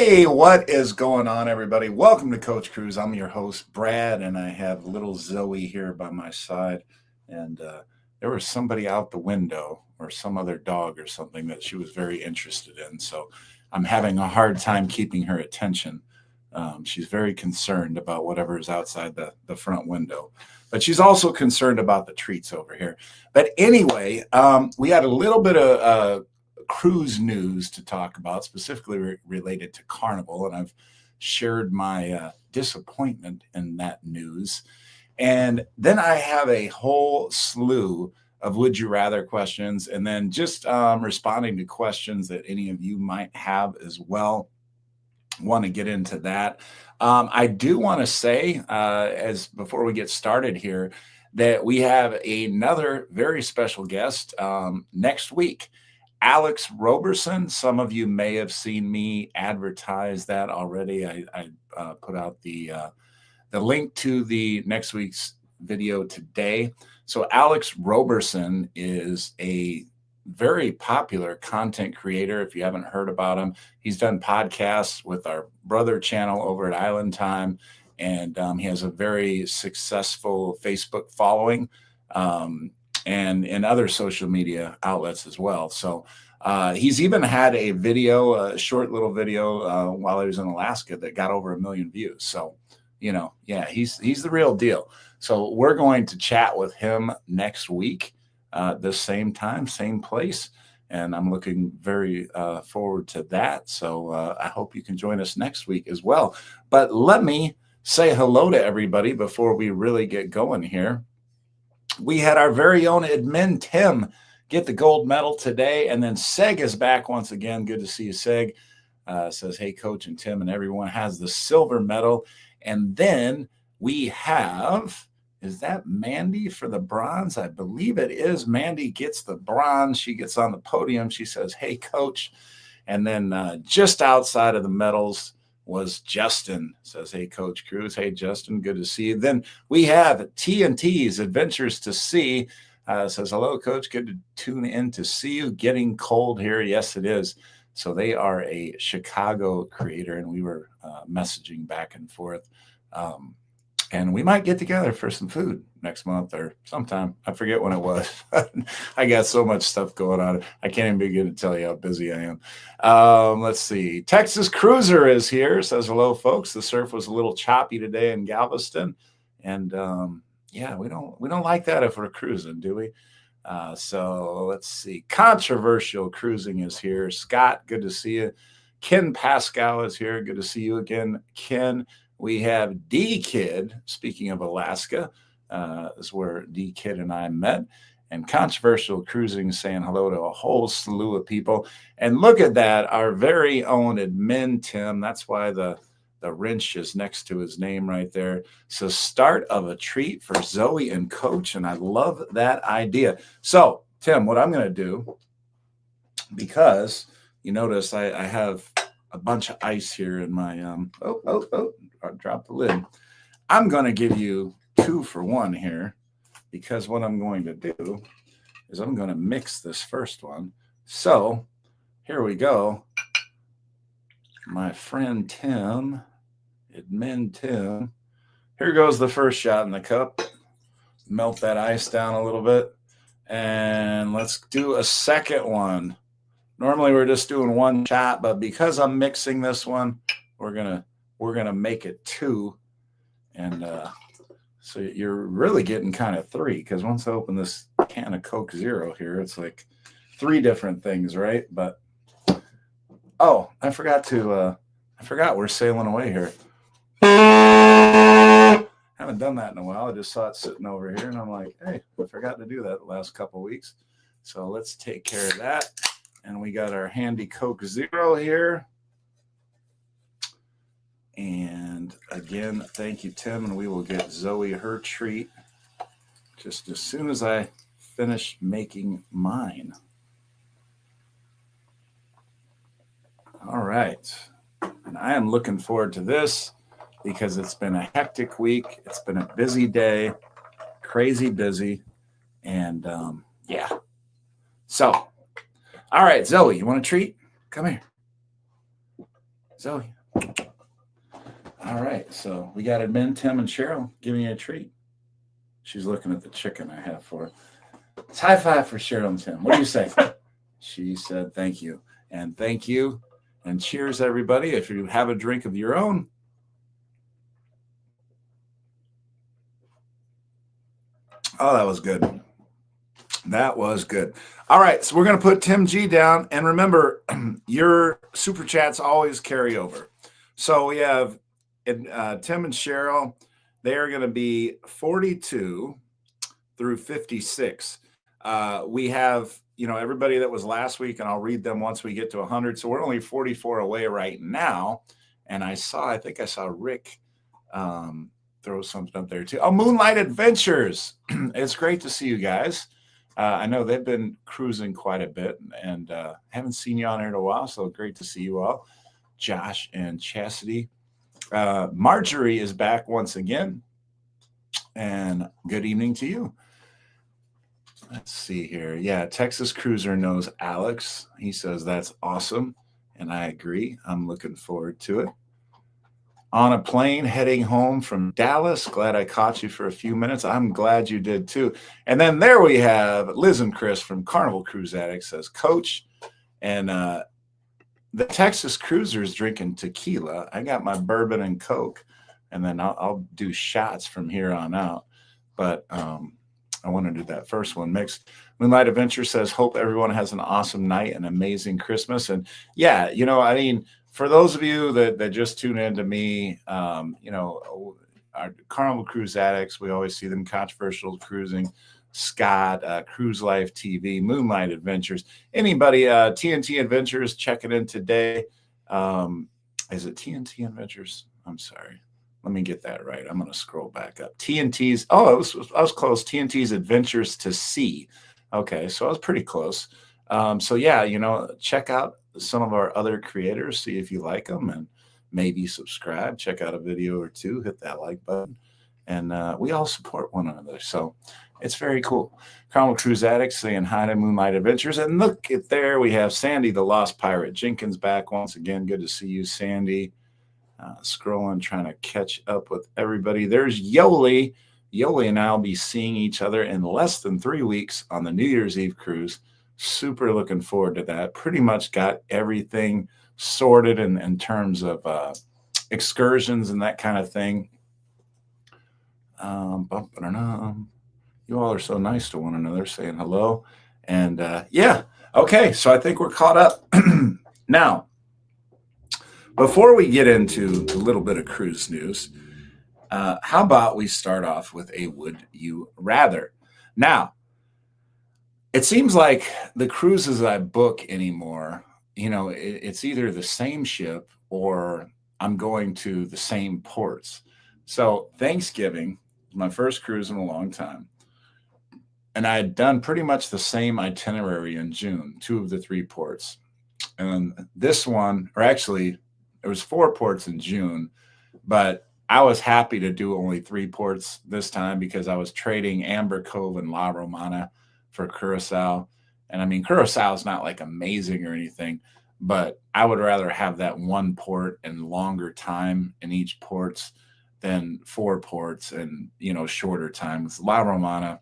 Hey, what is going on, everybody? Welcome to Coach Cruz. I'm your host, Brad, and I have little Zoe here by my side. And there was somebody out the window or some other dog or something that she was very interested in. So I'm having a hard time keeping her attention. She's very concerned about whatever is outside the front window, but she's also concerned about the treats over here. But anyway, we had a little bit of cruise news to talk about, specifically related to Carnival, and I've shared my disappointment in that news. And then I have a whole slew of would you rather questions, and then just responding to questions that any of you might have as well. Want to get into that. I do want to say, as before we get started here, that we have another very special guest next week. Alex Roberson. Some of you may have seen me advertise that already. I put out the link to the next week's video today. So Alex Roberson is a very popular content creator. If you haven't heard about him, he's done podcasts with our brother channel over at Island Time, and he has a very successful Facebook following. And in other social media outlets as well. So he's even had a video, a short little video while he was in Alaska that got over 1 million views. So, yeah, he's the real deal. So we're going to chat with him next week, the same time, same place. And I'm looking very forward to that. So I hope you can join us next week as well. But let me say hello to everybody before we really get going here. We had our very own admin, Tim, get the gold medal today. And then Seg is back once again. Good to see you, Seg. Says, hey, Coach and Tim and everyone has the silver medal. And then we have, is that Mandy for the bronze? I believe it is. Mandy gets the bronze. She gets on the podium. She says, hey, Coach. And then just outside of the medals was Justin. Says, hey, Coach Cruz. Hey, Justin, good to see you. Then we have T&T's Adventures to Sea. Says, hello, Coach. Good to tune in to see you. Getting cold here. Yes, it is. So they are a Chicago creator, and we were messaging back and forth. And we might get together for some food next month or sometime. I forget when it was. I got so much stuff going on. I can't even begin to tell you how busy I am. Let's see. Texas Cruiser is here. Says, hello, folks. The surf was a little choppy today in Galveston. And yeah, we don't like that if we're cruising, do we? So let's see. Controversial Cruising is here. Scott, good to see you. Ken Pascal is here. Good to see you again, Ken. We have D-Kid, speaking of Alaska, is where D-Kid and I met. And Controversial Cruising saying hello to a whole slew of people. And look at that, our very own admin, Tim. That's why the wrench is next to his name right there. So start of a treat for Zoe and Coach. And I love that idea. So, Tim, what I'm going to do, because you notice I have a bunch of ice here in my, I dropped the lid. I'm going to give you 2 for 1 here, because what I'm going to do is I'm going to mix this first one. So here we go. My friend Tim, admin Tim. Here goes the first shot in the cup. Melt that ice down a little bit. And let's do a second one. Normally we're just doing 1 shot, but because I'm mixing this one, we're gonna make it 2. And so you're really getting kind of 3, because once I open this can of Coke Zero here, it's like 3 different things, right? But oh, I forgot we're sailing away here. Haven't done that in a while. I just saw it sitting over here, and I'm like, hey, I forgot to do that the last couple of weeks. So let's take care of that. And we got our handy Coke Zero here. And again, thank you, Tim. And we will get Zoe her treat just as soon as I finish making mine. All right. And I am looking forward to this because it's been a hectic week. It's been a busy day, crazy busy. And yeah. So, all right, Zoe, you want a treat? Come here. Zoe. All right, so we got admin Tim and Cheryl giving you a treat. She's looking at the chicken I have for her. It's high five for Cheryl and Tim. What do you say? She said thank you. And thank you. And cheers, everybody. If you have a drink of your own. Oh, that was good. That was good. All right, so we're going to put Tim G down. And remember, your super chats always carry over. So we have Tim and Cheryl. They are going to be 42 through 56. We have, everybody that was last week, and I'll read them once we get to 100. So we're only 44 away right now. And I think I saw Rick throw something up there too. Oh, Moonlight Adventures. It's great to see you guys. I know they've been cruising quite a bit and haven't seen you on here in a while. So great to see you all. Josh and Chastity. Marjorie is back once again. And good evening to you. Let's see here. Yeah, Texas Cruiser knows Alex. He says that's awesome. And I agree. I'm looking forward to it. On a plane heading home from Dallas. Glad I caught you for a few minutes. I'm glad you did too. And then there we have Liz and Chris from Carnival Cruise Addicts says, Coach. And the Texas Cruiser is drinking tequila. I got my bourbon and Coke. And then I'll do shots from here on out. But I want to do that first one mixed. Moonlight Adventure says, hope everyone has an awesome night and amazing Christmas. And yeah, for those of you that just tune in to me, our Carnival Cruise Addicts, we always see them, Controversial Cruising, Scott, Cruise Life TV, Moonlight Adventures, anybody, TNT Adventures, check it in today. Is it TNT Adventures? I'm sorry. Let me get that right. I'm going to scroll back up. TNT's, I was close. TNT's Adventures to Sea. Okay, so I was pretty close. So yeah, check out some of our other creators, see if you like them, and maybe subscribe, check out a video or two, hit that like button, and we all support one another. So it's very cool. Carnival Cruise Addicts saying hi to Moonlight Adventures. And look at there, we have Sandy, the Lost Pirate Jenkins, back once again. Good to see you, Sandy. Scrolling, trying to catch up with everybody. There's Yoli. Yoli and I will be seeing each other in less than 3 weeks on the New Year's Eve cruise. Super looking forward to that. Pretty much got everything sorted in terms of excursions and that kind of thing. You all are so nice to one another, saying hello. And yeah, okay, so I think we're caught up. Now, before we get into a little bit of cruise news, how about we start off with a would you rather? Now, it seems like the cruises I book anymore, it's either the same ship or I'm going to the same ports. So Thanksgiving was my first cruise in a long time. And I had done pretty much the same itinerary in June, 2 of the 3 ports. And this one, or actually, there was 4 ports in June, but I was happy to do only 3 ports this time because I was trading Amber Cove and La Romana for Curacao. And I mean, Curacao is not like amazing or anything, but I would rather have that 1 port and longer time in each ports than 4 ports and, shorter time. With La Romana,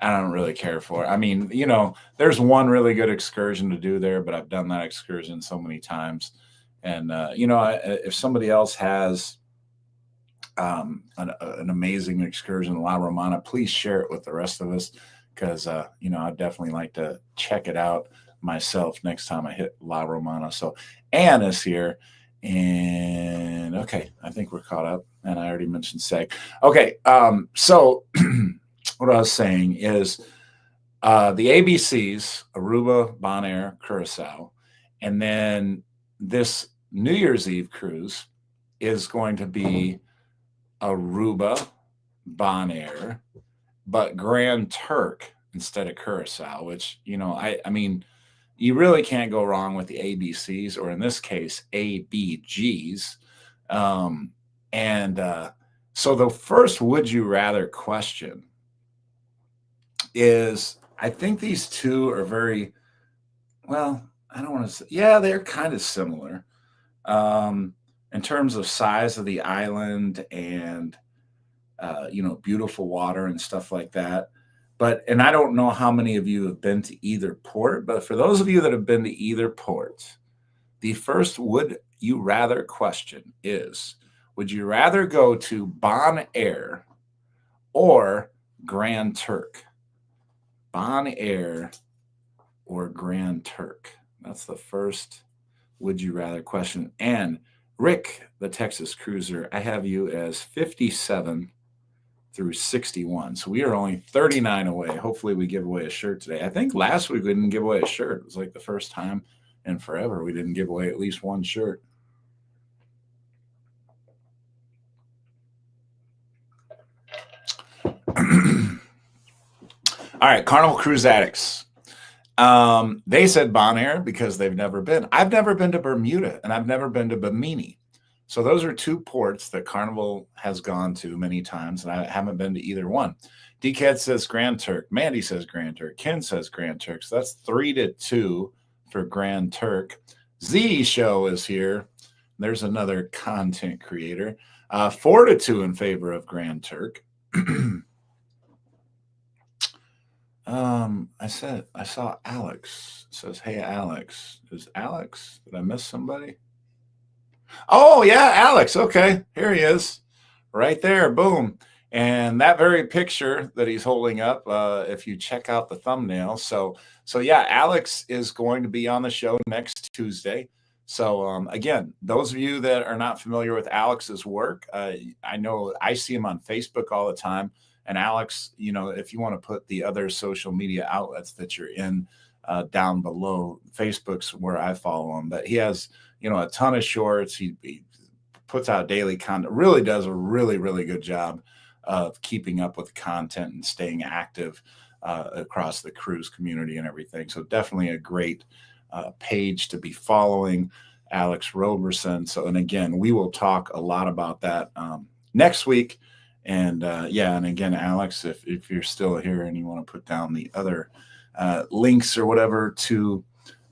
I don't really care for it. I mean, there's one really good excursion to do there, but I've done that excursion so many times. And, if somebody else has an amazing excursion in La Romana, please share it with the rest of us because, I'd definitely like to check it out myself next time I hit La Romana. So Anne is here. And, okay, I think we're caught up. And I already mentioned SEG. Okay, so what I was saying is the ABCs, Aruba, Bonaire, Curacao, and then this New Year's Eve cruise is going to be Aruba, Bonaire, but Grand Turk instead of Curacao, which, I mean, you really can't go wrong with the ABCs, or in this case, ABGs. So the first would you rather question is, I think these two are very, well, I don't want to say, yeah, they're kind of similar. in terms of size of the island and beautiful water and stuff like that. And I don't know how many of you have been to either port, but for those of you that have been to either port, the first would you rather question is, would you rather go to Bon Air or Grand Turk? Bon Air or Grand Turk? That's the first would you rather question. And Rick, the Texas Cruiser, I have you as 57 through 61. So we are only 39 away. Hopefully we give away a shirt today. I think last week we didn't give away a shirt. It was like the first time in forever we didn't give away at least one shirt. All right, Carnival Cruise Addicts. They said Bonaire because they've never been. I've never been to Bermuda and I've never been to Bimini. So those are two ports that Carnival has gone to many times, and I haven't been to either one. DCAT says Grand Turk. Mandy says Grand Turk. Ken says Grand Turk. So that's 3-2 for Grand Turk. Z Show is here. There's another content creator. 4-2 in favor of Grand Turk. I saw Alex. It says, hey, Alex. Is Alex? Did I miss somebody? Oh, yeah, Alex. Okay, here he is. Right there. Boom. And that very picture that he's holding up, if you check out the thumbnail. So yeah, Alex is going to be on the show next Tuesday. So again, those of you that are not familiar with Alex's work, I know I see him on Facebook all the time. And Alex, if you want to put the other social media outlets that you're in down below, Facebook's where I follow him. But he has, a ton of shorts. He puts out daily content, really does a really, really good job of keeping up with content and staying active across the cruise community and everything. So definitely a great page to be following, Alex Roberson. And again, we will talk a lot about that next week. And and again, Alex, if you're still here and you want to put down the other links or whatever to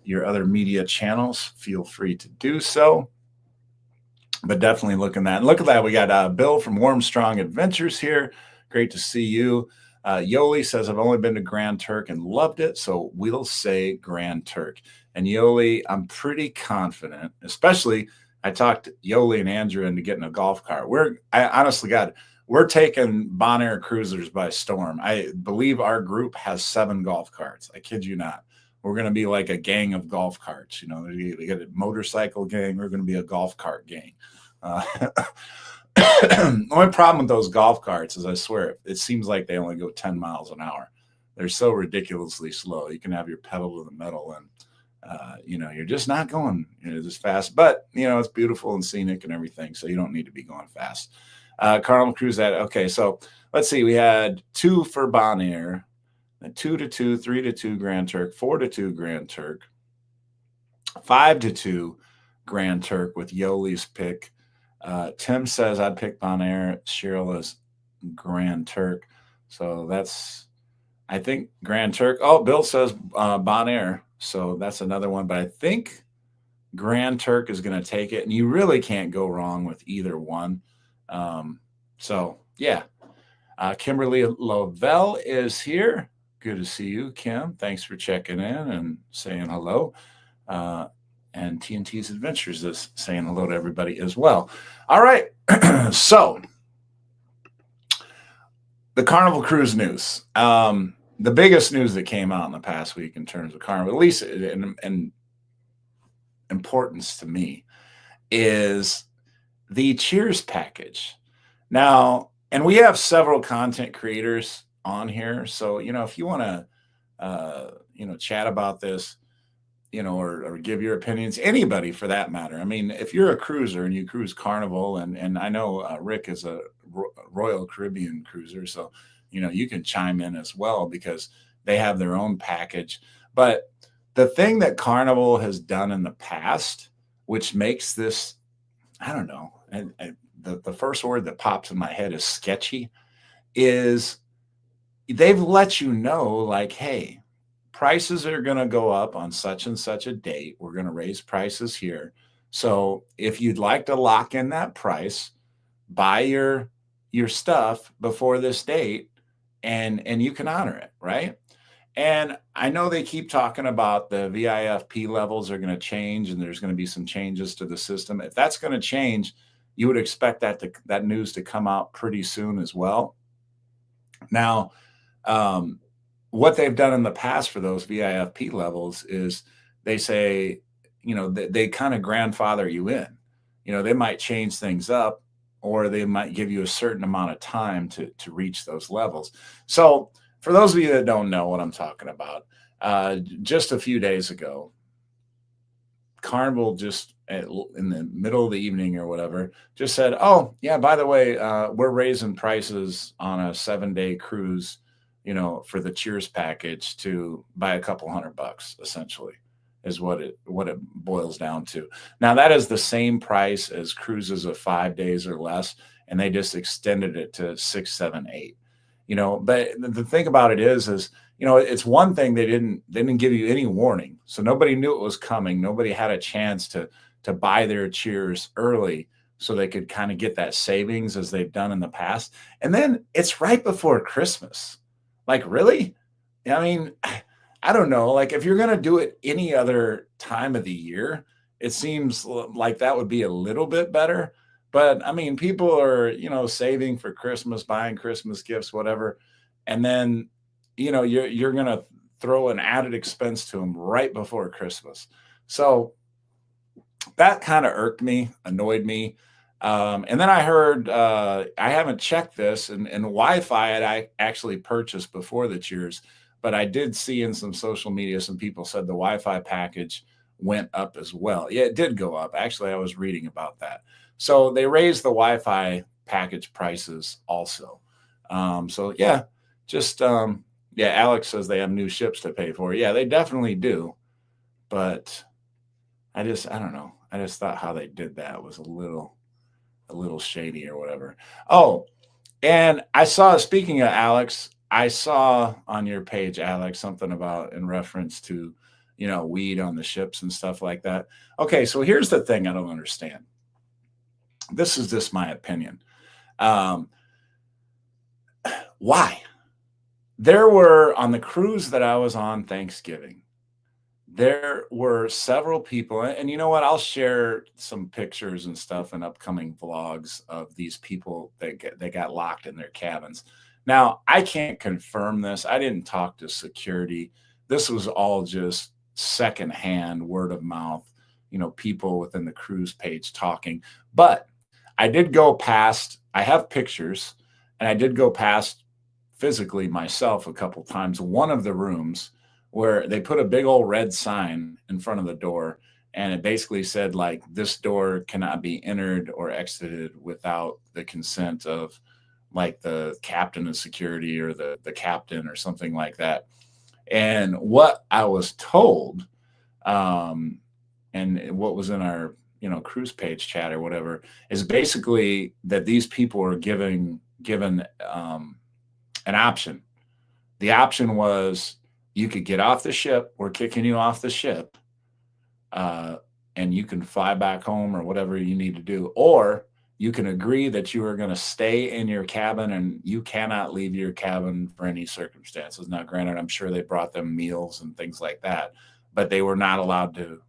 your other media channels, feel free to do so. But definitely look at that. And look at that. We got Bill from Warmstrong Adventures here. Great to see you. Yoli says, I've only been to Grand Turk and loved it. So we'll say Grand Turk. And Yoli, I'm pretty confident, especially I talked Yoli and Andrew into getting a golf cart. We're taking Bonaire Cruisers by storm. I believe our group has 7 golf carts. I kid you not. We're going to be like a gang of golf carts. We got a motorcycle gang. We're going to be a golf cart gang. The only problem with those golf carts is, I swear, it seems like they only go 10 miles an hour. They're so ridiculously slow. You can have your pedal to the metal and, you're just not going as fast. But, it's beautiful and scenic and everything. So you don't need to be going fast. Carnival Cruise okay. So let's see. We had 2 for Bonaire. 2-2, 3-2 Grand Turk, 4-2 Grand Turk, 5-2 Grand Turk with Yoli's pick. Tim says I'd pick Bonaire. Cheryl is Grand Turk. So that's, I think, Grand Turk. Oh, Bill says Bonaire. So that's another one. But I think Grand Turk is going to take it. And you really can't go wrong with either one. Yeah. Kimberly Lovell is here. Good to see you, Kim. Thanks for checking in and saying hello. And TNT's Adventures is saying hello to everybody as well. All right. So the Carnival Cruise news. The biggest news that came out in the past week in terms of Carnival, at least in importance to me, is the Cheers package. Now, and we have several content creators on here. So, if you want to, chat about this, or give your opinions, anybody for that matter. I mean, if you're a cruiser and you cruise Carnival, and I know Rick is a Royal Caribbean cruiser, so, you can chime in as well because they have their own package. But the thing that Carnival has done in the past, which makes this, I don't know, and the first word that pops in my head is sketchy, is they've let you know, like, hey, prices are going to go up on such and such a date. We're going to raise prices here. So if you'd like to lock in that price, buy your stuff before this date, and you can honor it, right? And I know they keep talking about the VIFP levels are going to change and there's going to be some changes to the system. If that's going to change, you would expect that news to come out pretty soon as well. Now, um, what they've done in the past for those VIFP levels is they say, they kind of grandfather you in. They might change things up, or they might give you a certain amount of time to reach those levels. So, for those of you that don't know what I'm talking about, just a few days ago, Carnival just in the middle of the evening or whatever just said, "Oh yeah, by the way, we're raising prices on a 7-day cruise, for the Cheers package to by a couple $100, essentially, is what it boils down to." Now that is the same price as cruises of 5 days or less, and they just extended it to 6, 7, 8. But the thing about it is it's one thing they didn't give you any warning, so nobody knew it was coming. Nobody had a chance to buy their Cheers early so they could kind of get that savings as they've done in the past. And then it's right before Christmas. Like, really? I mean, I don't know. Like, if you're going to do it any other time of the year, it seems like that would be a little bit better. But I mean, people are, saving for Christmas, buying Christmas gifts, whatever. And then, you're going to throw an added expense to them right before Christmas. So that kind of irked me, annoyed me. And then I heard, I haven't checked this, and Wi-Fi I actually purchased before the Cheers, but I did see in some social media some people said the Wi-Fi package went up as well. Yeah, it did go up. Actually, I was reading about that. So they raised the Wi-Fi package prices also. So yeah, just yeah, Alex says they have new ships to pay for. Yeah, they definitely do. But I don't know. I just thought how they did that was a little shady or whatever. Oh, and I saw, speaking of Alex, I saw on your page, Alex, something about in reference to, weed on the ships and stuff like that. Okay, so here's the thing I don't understand. This is just my opinion. Um, why? There were on the cruise that I was on Thanksgiving, there were several people, and you know what? I'll share some pictures and stuff in upcoming vlogs of these people that got locked in their cabins. Now, I can't confirm this. I didn't talk to security. This was all just secondhand word of mouth, people within the cruise page talking. But I did go past, I have pictures, and I did go past physically myself a couple times one of the rooms where they put a big old red sign in front of the door, and it basically said, like, this door cannot be entered or exited without the consent of, like, the captain of security or the captain or something like that. And what I was told, and what was in our cruise page chat or whatever, is basically that these people are given an option. The option was, you could get off the ship, we're kicking you off the ship, and you can fly back home or whatever you need to do, or you can agree that you are going to stay in your cabin and you cannot leave your cabin for any circumstances. Now, granted, I'm sure they brought them meals and things like that, but they were not allowed to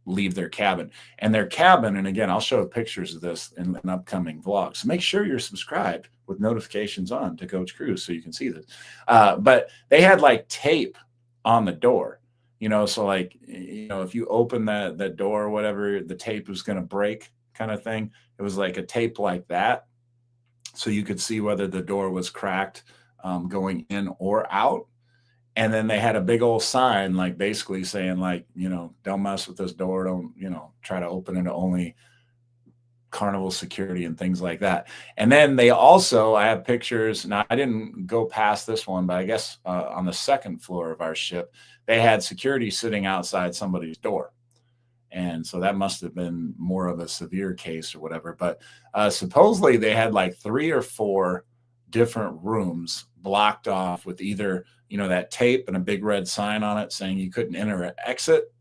leave their cabin. And their cabin, and again, I'll show pictures of this in an upcoming vlog. So make sure you're subscribed with notifications on to Coach Cruise so you can see this. But they had like tape on the door, so like, if you open that door or whatever, the tape was going to break, kind of thing. It was like a tape like that, so you could see whether the door was cracked, going in or out. And then they had a big old sign, like, basically saying, like, don't mess with this door. Don't, try to open it to only Carnival security and things like that. And then they also, I have pictures. Now, I didn't go past this one, but I guess on the second floor of our ship, they had security sitting outside somebody's door. And so that must have been more of a severe case or whatever. But supposedly they had like 3 or 4 different rooms blocked off with either, that tape and a big red sign on it saying you couldn't enter or exit.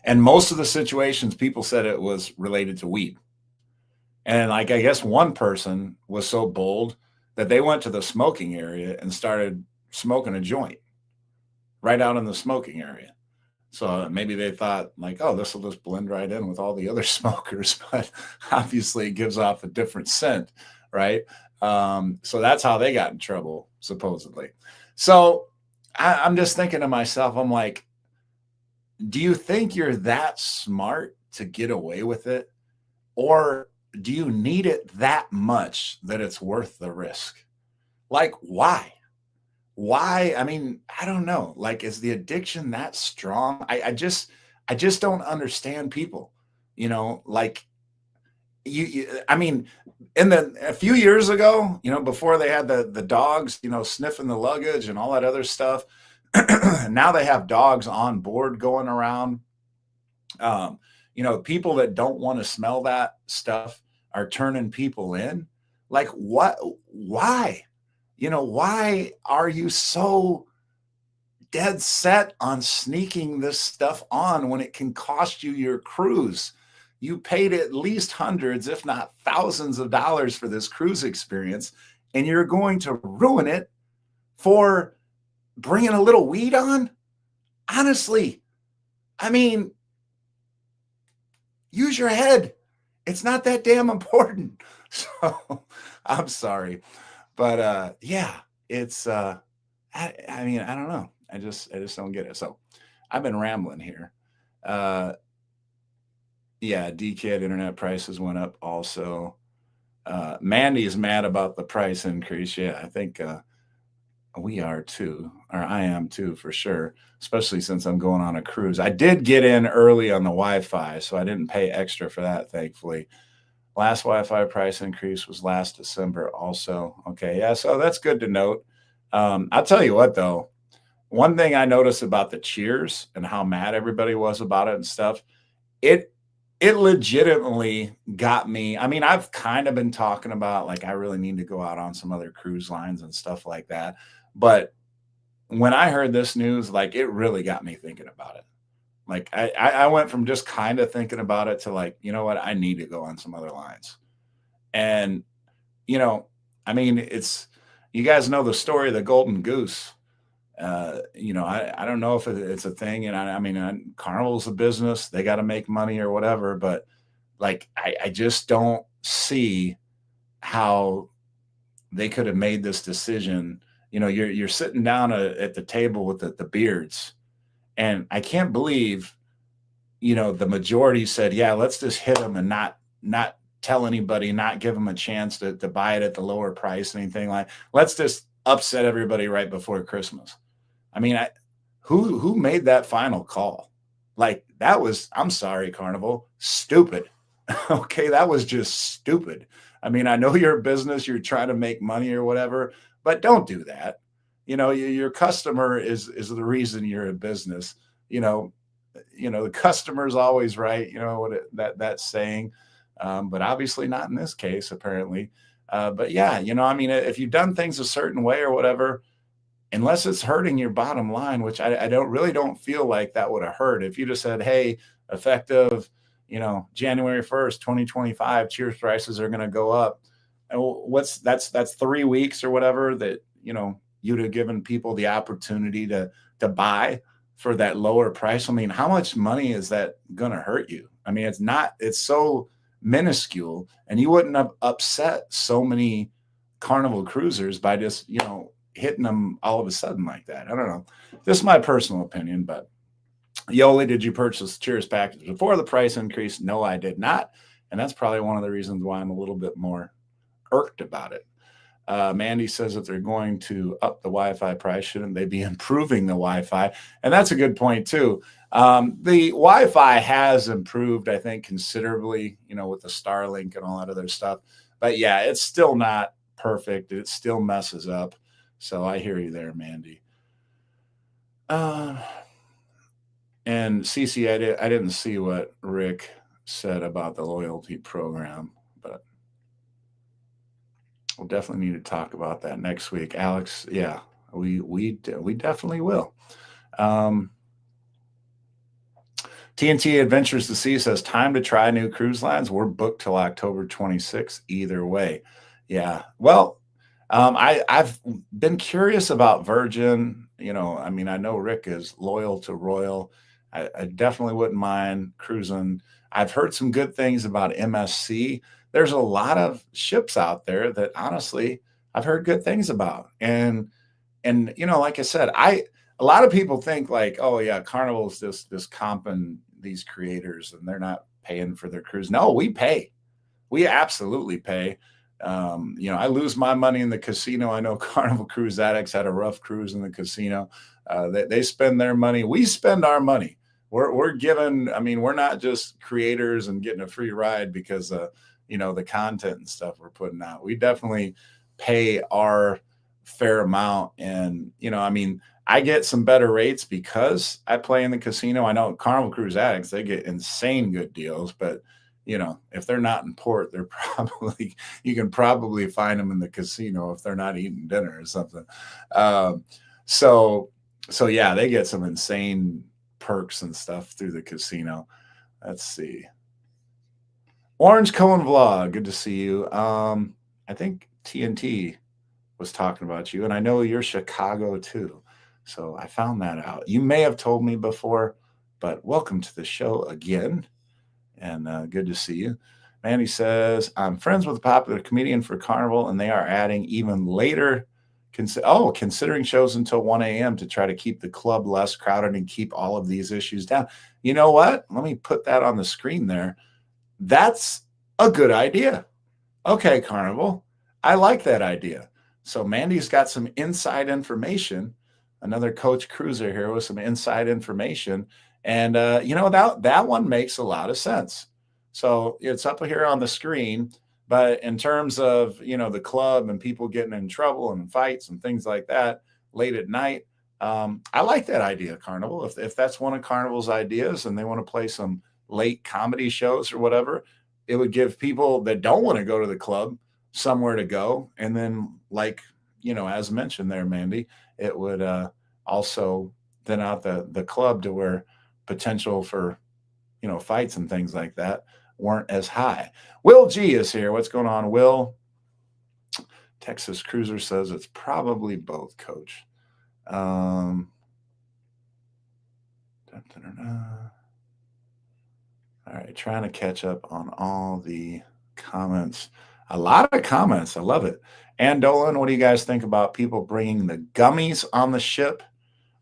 And And most of the situations, people said it was related to weed. And like, I guess one person was so bold that they went to the smoking area and started smoking a joint right out in the smoking area. So maybe they thought like, oh, this will just blend right in with all the other smokers, but obviously it gives off a different scent, right? So that's how they got in trouble, supposedly. So I'm just thinking to myself, I'm like, do you think you're that smart to get away with it? Or do you need it that much that it's worth the risk? Like, why? Why? I mean, I don't know. Like, is the addiction that strong? I just don't understand people. Like I mean, in the a few years ago, before they had the dogs, sniffing the luggage and all that other stuff. Now they have dogs on board going around. Um, People that don't want to smell that stuff are turning people in. Like, what? Why? Why are you so dead set on sneaking this stuff on when it can cost you your cruise? You paid at least hundreds, if not thousands of dollars for this cruise experience, and you're going to ruin it for bringing a little weed on? Honestly, I mean, use your head. It's not that damn important. So I'm sorry. But yeah, it's I mean, I don't know. I just don't get it. So I've been rambling here. Uh yeah, DKID internet prices went up also. Mandy is mad about the price increase. Yeah, I think we are too, or I am too for sure, especially since I'm going on a cruise. I did get in early on the Wi-Fi, so I didn't pay extra for that, thankfully. Last Wi-Fi price increase was last December also. Okay, yeah, so that's good to note. I'll tell you what though, one thing I noticed about the cheers and how mad everybody was about it and stuff, it it legitimately got me. I mean, I've kind of been talking about like I really need to go out on some other cruise lines and stuff like that. But when I heard this news, like it really got me thinking about it. Like I went from just kind of thinking about it to like, you know what, I need to go on some other lines. And you know, I mean, it's you guys know the story of the golden goose. I don't know if it's a thing, and I mean, Carnival's a business; they got to make money or whatever. But like, I just don't see how they could have made this decision. You're sitting down at the table with the beards, and I can't believe the majority said, yeah, let's just hit them and not tell anybody, not give them a chance to buy it at the lower price, anything like. Let's just upset everybody right before Christmas. I mean, who made that final call? Like that was, I'm sorry, Carnival, stupid. Okay, that was just stupid. I mean, I know you're a business, you're trying to make money or whatever, but don't do that. Your customer is the reason you're a business. You know, the customer's always right. You know what that saying, but obviously not in this case, apparently. But yeah, I mean, if you've done things a certain way or whatever, unless it's hurting your bottom line, which I don't feel like that would have hurt. If you just said, hey, effective, January 1st, 2025, cheers prices are going to go up. And that's 3 weeks or whatever that, you'd have given people the opportunity to buy for that lower price. I mean, how much money is that going to hurt you? I mean, it's so minuscule, and you wouldn't have upset so many Carnival cruisers by just, hitting them all of a sudden like that. I don't know. This is my personal opinion, but Yoli, did you purchase Cheers package before the price increase? No, I did not. And that's probably one of the reasons why I'm a little bit more irked about it. Mandy says that they're going to up the Wi-Fi price. Shouldn't they be improving the Wi-Fi? And that's a good point too. The Wi-Fi has improved, I think, considerably, with the Starlink and all that other stuff. But yeah, it's still not perfect. It still messes up. So I hear you there, Mandy. And Cece, I didn't see what Rick said about the loyalty program, but we'll definitely need to talk about that next week. Alex, yeah, we definitely will. TNT Adventures to Sea says, time to try new cruise lines. We're booked till October 26th either way. Yeah. Well, I've been curious about Virgin. I mean, I know Rick is loyal to Royal. I definitely wouldn't mind cruising. I've heard some good things about MSC. There's a lot of ships out there that honestly I've heard good things about. And like I said, a lot of people think like, oh yeah, Carnival's this comping these creators and they're not paying for their cruise. No, we pay. We absolutely pay. I lose my money in the casino. I know Carnival Cruise Addicts had a rough cruise in the casino. They spend their money. We spend our money. We're given. I mean, we're not just creators and getting a free ride because the content and stuff we're putting out. We definitely pay our fair amount. And I mean, I get some better rates because I play in the casino. I know Carnival Cruise Addicts, they get insane good deals, but if they're not in port, they're probably, you can probably find them in the casino if they're not eating dinner or something. Um, so, so yeah, they get some insane perks and stuff through the casino. Let's see. Orange Cohen Vlog, good to see you. I think TNT was talking about you, and I know you're Chicago too. So I found that out. You may have told me before, but welcome to the show again, and good to see you. Mandy says, I'm friends with a popular comedian for Carnival, and they are adding even later, considering shows until 1 a.m. to try to keep the club less crowded and keep all of these issues down. You know what? Let me put that on the screen there. That's a good idea. Okay, Carnival. I like that idea. So Mandy's got some inside information, another coach cruiser here with some inside information. And that one makes a lot of sense. So it's up here on the screen. But in terms of the club and people getting in trouble and fights and things like that late at night, I like that idea, Carnival. If that's one of Carnival's ideas and they want to play some late comedy shows or whatever, it would give people that don't want to go to the club somewhere to go. And then, like, as mentioned there, Mandy, it would also thin out the club to where potential for, fights and things like that weren't as high. Will G is here. What's going on, Will? Texas Cruiser says it's probably both, Coach. All right, trying to catch up on all the comments. A lot of comments. I love it. And Dolan, what do you guys think about people bringing the gummies on the ship?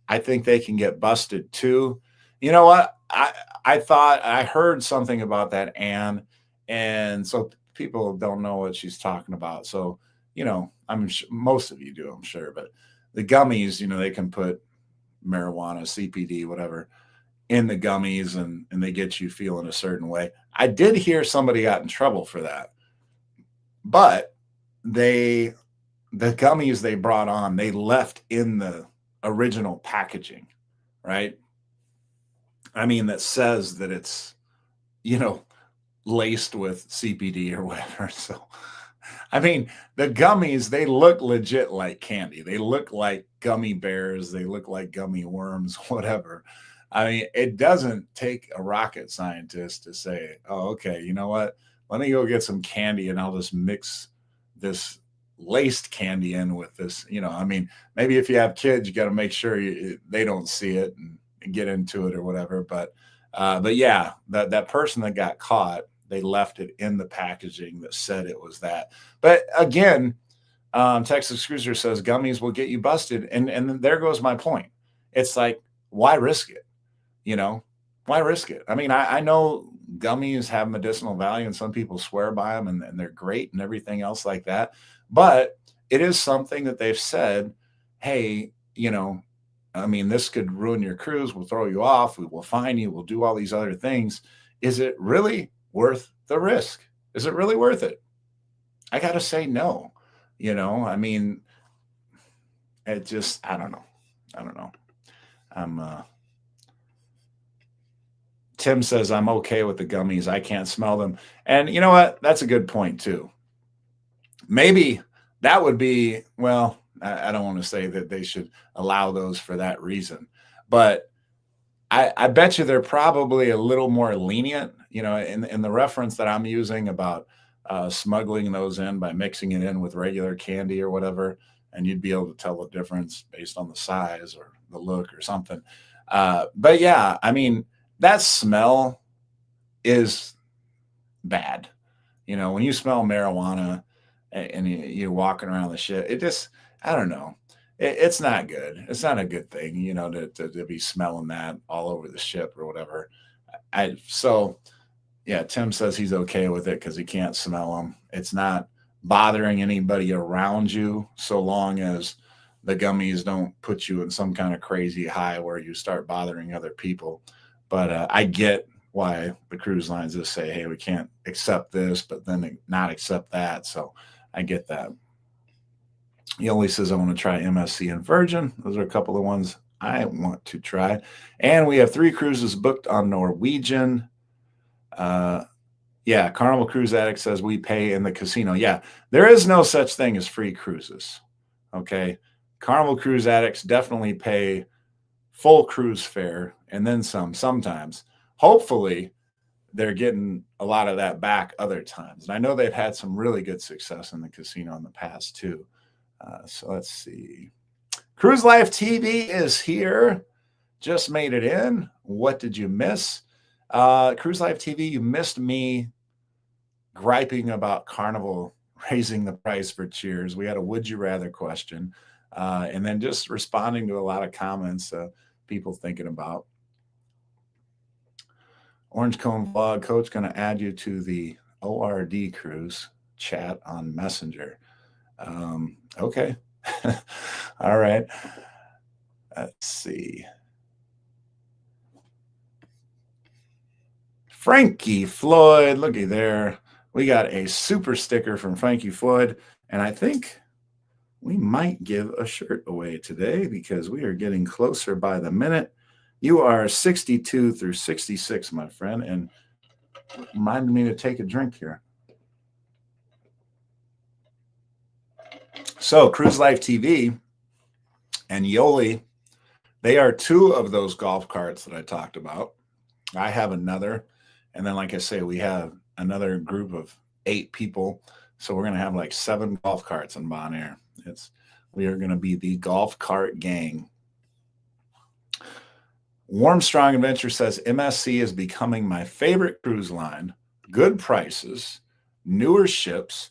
I think they can get busted too. You know what? I thought I heard something about that, Anne, and so people don't know what she's talking about. So I'm sure most of you do, I'm sure, but the gummies, they can put marijuana, CPD, whatever, in the gummies, and they get you feeling a certain way. I did hear somebody got in trouble for that, but the gummies they brought on, they left in the original packaging, right? I mean, that says that it's, laced with CPD or whatever. So, I mean, the gummies, they look legit like candy. They look like gummy bears. They look like gummy worms, whatever. I mean, it doesn't take a rocket scientist to say, oh, okay, you know what? Let me go get some candy and I'll just mix this laced candy in with this. I mean, maybe if you have kids, you got to make sure they don't see it and get into it or whatever. But yeah, that person that got caught, they left it in the packaging that said it was that. But again, Texas Cruiser says gummies will get you busted. And there goes my point. It's like, why risk it? Why risk it? I mean, I know gummies have medicinal value and some people swear by them and they're great and everything else like that. But it is something that they've said, hey, I mean, this could ruin your cruise. We'll throw you off. We will fine you. We'll do all these other things. Is it really worth the risk? Is it really worth it? I got to say no. I mean, it just, I don't know. Tim says, I'm okay with the gummies. I can't smell them. And you know what? That's a good point too. Maybe that would be, well, I don't want to say that they should allow those for that reason, but I bet you they're probably a little more lenient, in the reference that I'm using about smuggling those in by mixing it in with regular candy or whatever, and you'd be able to tell the difference based on the size or the look or something. But yeah, I mean, that smell is bad. When you smell marijuana and you're walking around the shit, it just, I don't know. It's not good. It's not a good thing, to be smelling that all over the ship or whatever. So yeah, Tim says he's okay with it because he can't smell them. It's not bothering anybody around you so long as the gummies don't put you in some kind of crazy high where you start bothering other people. But I get why the cruise lines just say, hey, we can't accept this, but then not accept that. So I get that. Yoli says, I want to try MSC and Virgin. Those are a couple of ones I want to try. And we have 3 cruises booked on Norwegian. Yeah, Carnival Cruise Addict says we pay in the casino. Yeah, there is no such thing as free cruises. Okay. Carnival Cruise Addicts definitely pay full cruise fare and then some sometimes. Hopefully, they're getting a lot of that back other times. And I know they've had some really good success in the casino in the past too. So let's see. Cruise Life TV is here. Just made it in. What did you miss? Cruise Life TV, you missed me griping about Carnival raising the price for Cheers. We had a would you rather question, and then just responding to a lot of comments people thinking about. Orange Cone Vlog, Coach going to add you to the ORD cruise chat on Messenger. Okay. All right. Let's see. Frankie Floyd, looky there. We got a super sticker from Frankie Floyd, and I think we might give a shirt away today because we are getting closer by the minute. You are 62 through 66, my friend, and reminded me to take a drink here. So Cruise Life TV and Yoli, they are 2 of those golf carts that I talked about. I have another. And then, like I say, we have another group of 8 people. So we're going to have like 7 golf carts in Bonaire. We are going to be the golf cart gang. Warm Strong Adventure says MSC is becoming my favorite cruise line. Good prices, newer ships.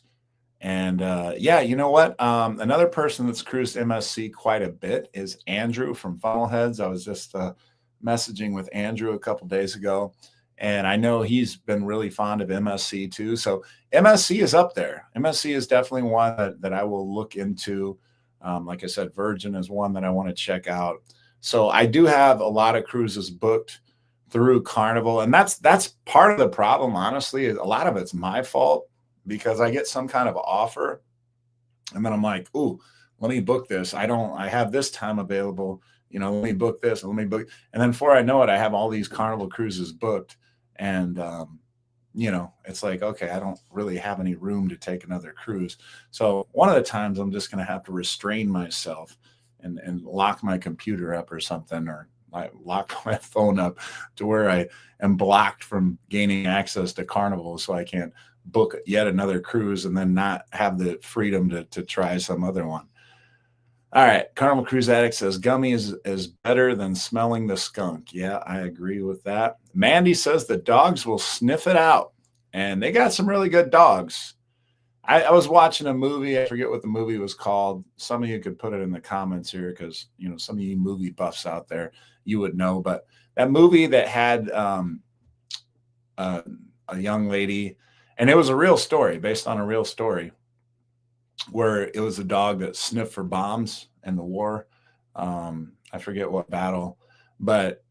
And yeah, you know what? Another person that's cruised MSC quite a bit is Andrew from Funnelheads. I was just messaging with Andrew a couple days ago. And I know he's been really fond of MSC too. So MSC is up there. MSC is definitely one that I will look into. Like I said, Virgin is one that I want to check out. So I do have a lot of cruises booked through Carnival. And that's part of the problem, honestly. A lot of it's my fault because I get some kind of offer. And then I'm like, ooh, let me book this. I have this time available. Let me book this. Let me book. And then before I know it, I have all these Carnival cruises booked. And, it's like, okay, I don't really have any room to take another cruise. So one of the times I'm just going to have to restrain myself and lock my computer up or something, or lock my phone up to where I am blocked from gaining access to Carnival so I can't book yet another cruise and then not have the freedom to try some other one. All right. Carnival Cruise Addict says gummy is better than smelling the skunk. Yeah, I agree with that. Mandy says the dogs will sniff it out, and they got some really good dogs. I was watching a movie. I forget what the movie was called. Some of you could put it in the comments here because, some of you movie buffs out there, you would know. But that movie that had a young lady, and it was a real story based on a real story, where it was a dog that sniffed for bombs in the war. I forget what battle, but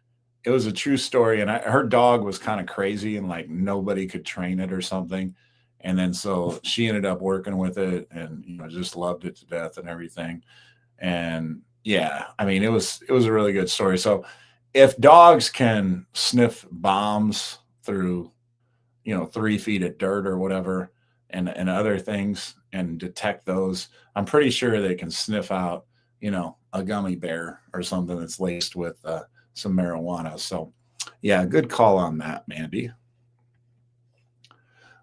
it was a true story. And her dog was kind of crazy and like nobody could train it or something. And then so she ended up working with it and, just loved it to death and everything. And yeah, I mean, it was a really good story. So if dogs can sniff bombs through, 3 feet of dirt or whatever, and other things and detect those, I'm pretty sure they can sniff out, a gummy bear or something that's laced with some marijuana. So, yeah, good call on that, Mandy.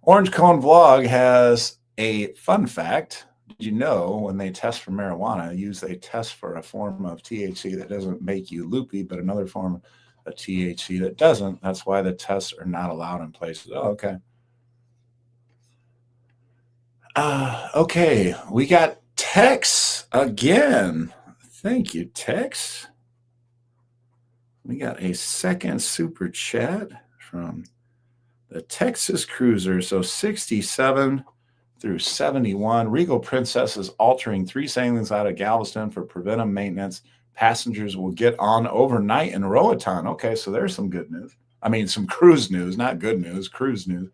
Orange Cone Vlog has a fun fact. Did you know when they test for marijuana, they test for a form of THC that doesn't make you loopy, but another form of THC that doesn't? That's why the tests are not allowed in places. Oh, okay. Okay, we got Tex again. Thank you, Tex. We got a second super chat from the Texas Cruiser. So 67 through 71. Regal Princess is altering 3 sailings out of Galveston for preventive maintenance. Passengers will get on overnight in Roatan. Okay, so there's some good news. I mean, some cruise news, not good news, cruise news.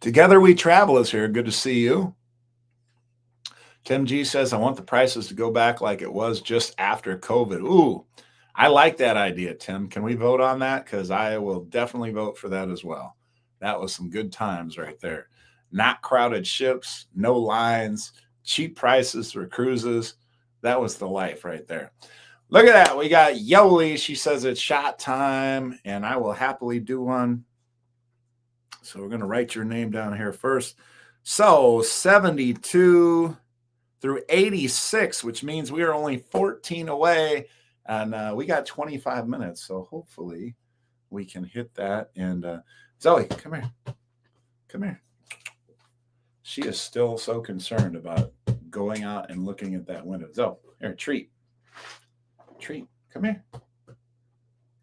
Together We Travel is here. Good to see you. Tim G says, I want the prices to go back like it was just after COVID. Ooh, I like that idea, Tim. Can we vote on that? Because I will definitely vote for that as well. That was some good times right there. Not crowded ships, no lines, cheap prices for cruises. That was the life right there. Look at that. We got Yoli. She says it's shot time, and I will happily do one. So we're going to write your name down here first. So 72 through 86, which means we are only 14 away, and we got 25 minutes. So hopefully we can hit that. And Zoe, come here. Come here. She is still so concerned about going out and looking at that window. Zoe, here, treat. Treat, come here.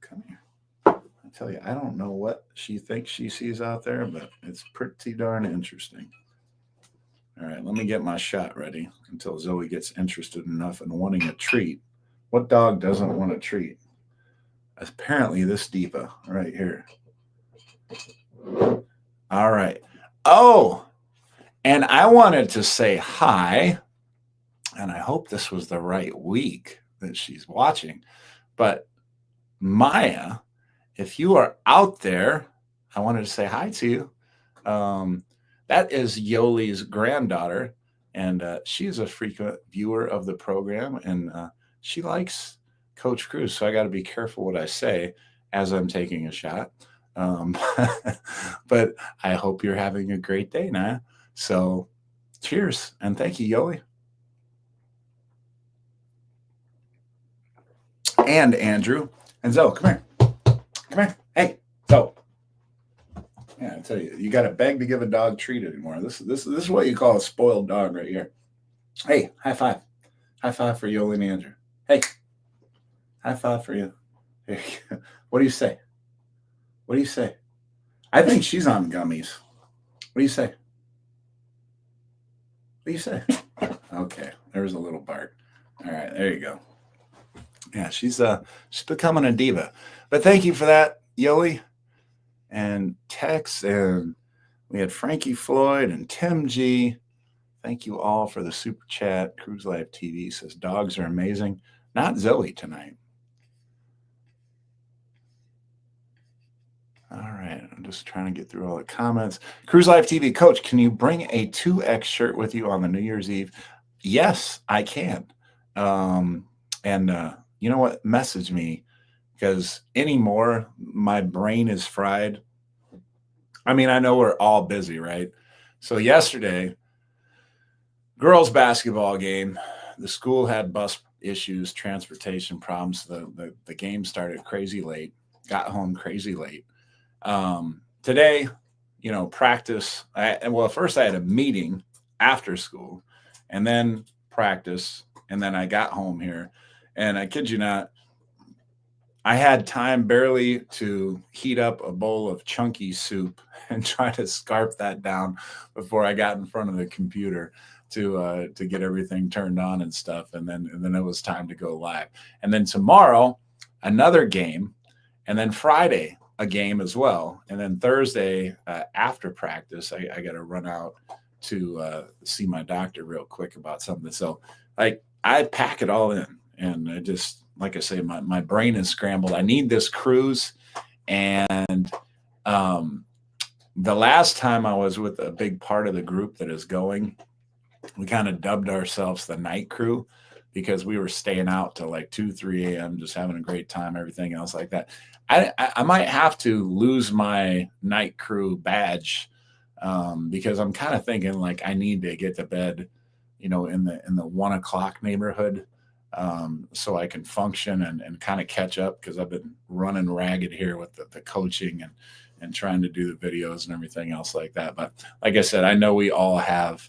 Come here. I tell you, I don't know what she thinks she sees out there, but it's pretty darn interesting. All right, let me get my shot ready until Zoe gets interested enough in wanting a treat. What dog doesn't want a treat? Apparently this Deepa right here. All right. Oh, and I wanted to say hi, and I hope this was the right week that she's watching, but Maya, if you are out there, I wanted to say hi to you. That is Yoli's granddaughter, and she is a frequent viewer of the program, and she likes Coach Cruz, so I got to be careful what I say as I'm taking a shot. But I hope you're having a great day now. So cheers, and thank you, Yoli. And Andrew. And Zoe, come here. Come here. Hey, Zoe. Yeah, I tell you, you got to beg to give a dog treat anymore. This is what you call a spoiled dog right here. Hey, high five. High five for Yoli and Andrew. Hey, high five for you. Here you go. What do you say? What do you say? I think she's on gummies. What do you say? What do you say? Okay, there's a little bark. All right, there you go. Yeah, she's becoming a diva. But thank you for that, Yoli and Tex, and we had Frankie Floyd and Tim G. Thank you all for the super chat. Cruise Life TV says dogs are amazing. Not Zoe tonight. All right, I'm just trying to get through all the comments. Cruise Life TV, Coach, can you bring a 2X shirt with you on the New Year's Eve? Yes, I can. And you know what? Message me, because anymore, my brain is fried. I mean, I know we're all busy, right? So yesterday, girls basketball game, the school had bus issues, transportation problems. The game started crazy late, got home crazy late. Today, practice. First I had a meeting after school, and then practice, and then I got home here. And I kid you not, I had time barely to heat up a bowl of chunky soup and try to scarf that down before I got in front of the computer to get everything turned on and stuff. And then it was time to go live. And then tomorrow, another game, and then Friday, a game as well. And then Thursday, after practice, I got to run out to see my doctor real quick about something. So I pack it all in. And I just, like I say, my brain is scrambled. I need this cruise. And the last time I was with a big part of the group that is going, we kind of dubbed ourselves the night crew. because we were staying out till like 2, 3 a.m., just having a great time, everything else like that. I might have to lose my night crew badge, because I'm kind of thinking like I need to get to bed, in the 1 o'clock neighborhood, so I can function and kind of catch up, because I've been running ragged here with the coaching and trying to do the videos and everything else like that. But like I said, I know we all have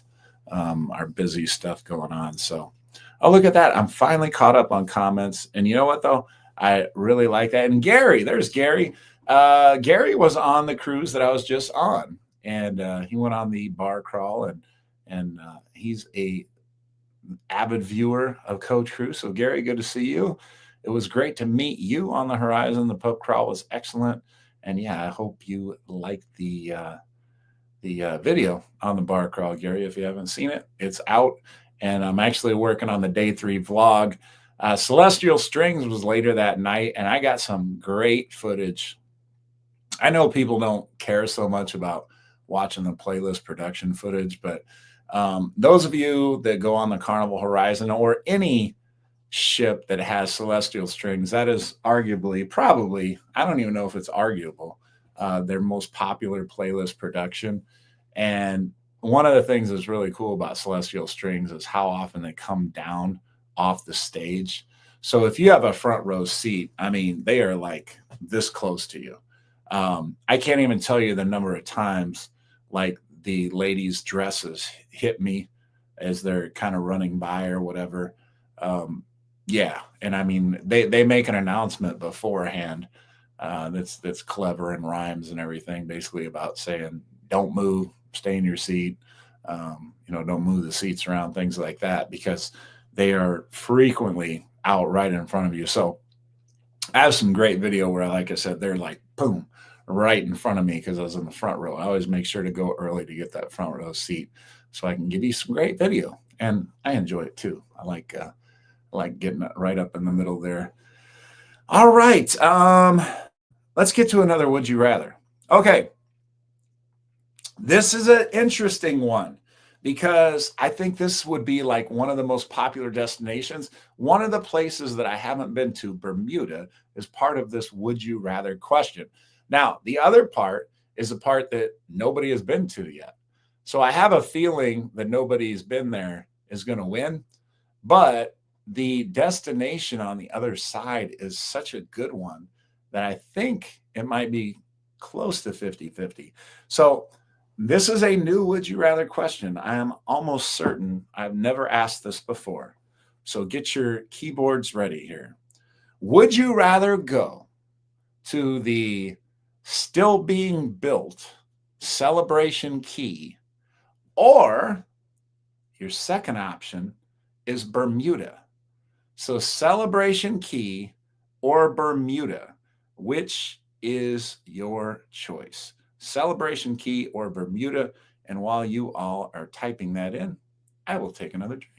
our busy stuff going on. So, oh, look at that. I'm finally caught up on comments. And you know what, though? I really like that. And Gary, there's Gary. Gary was on the cruise that I was just on, and he went on the bar crawl, and he's a avid viewer of Coach Cruz. So, Gary, good to see you. It was great to meet you on the horizon. The pub crawl was excellent. And yeah, I hope you liked the video on the bar crawl, Gary. If you haven't seen it, it's out. And I'm actually working on the day 3 vlog. Celestial Strings was later that night, and I got some great footage. I know people don't care so much about watching the playlist production footage, but those of you that go on the Carnival Horizon or any ship that has Celestial Strings, that is arguably, probably, I don't even know if it's arguable, their most popular playlist production. And one of the things that's really cool about Celestial Strings is how often they come down off the stage. So if you have a front row seat, I mean, they are like this close to you. I can't even tell you the number of times like the ladies' dresses hit me as they're kind of running by or whatever. Yeah, and I mean they make an announcement beforehand that's clever and rhymes and everything, basically about saying don't move, stay in your seat, don't move the seats around, things like that, because they are frequently out right in front of you. So I have some great video where, like I said, they're like boom, right in front of me because I was in the front row. I always make sure to go early to get that front row seat so I can give you some great video, and I enjoy it too. I like getting it right up in the middle there. All right. Let's get to another Would You Rather. Okay. This is an interesting one because I think this would be like one of the most popular destinations. One of the places that I haven't been to, Bermuda, is part of this Would You Rather question. Now, the other part is a part that nobody has been to yet. So I have a feeling that nobody's been there is going to win, but the destination on the other side is such a good one that I think it might be close to 50-50. So this is a new Would You Rather question. I am almost certain I've never asked this before. So get your keyboards ready here. Would you rather go to the still being built Celebration Key, or your second option is Bermuda? So Celebration Key or Bermuda, which is your choice? Celebration Key or Bermuda? And while you all are typing that in, I will take another drink.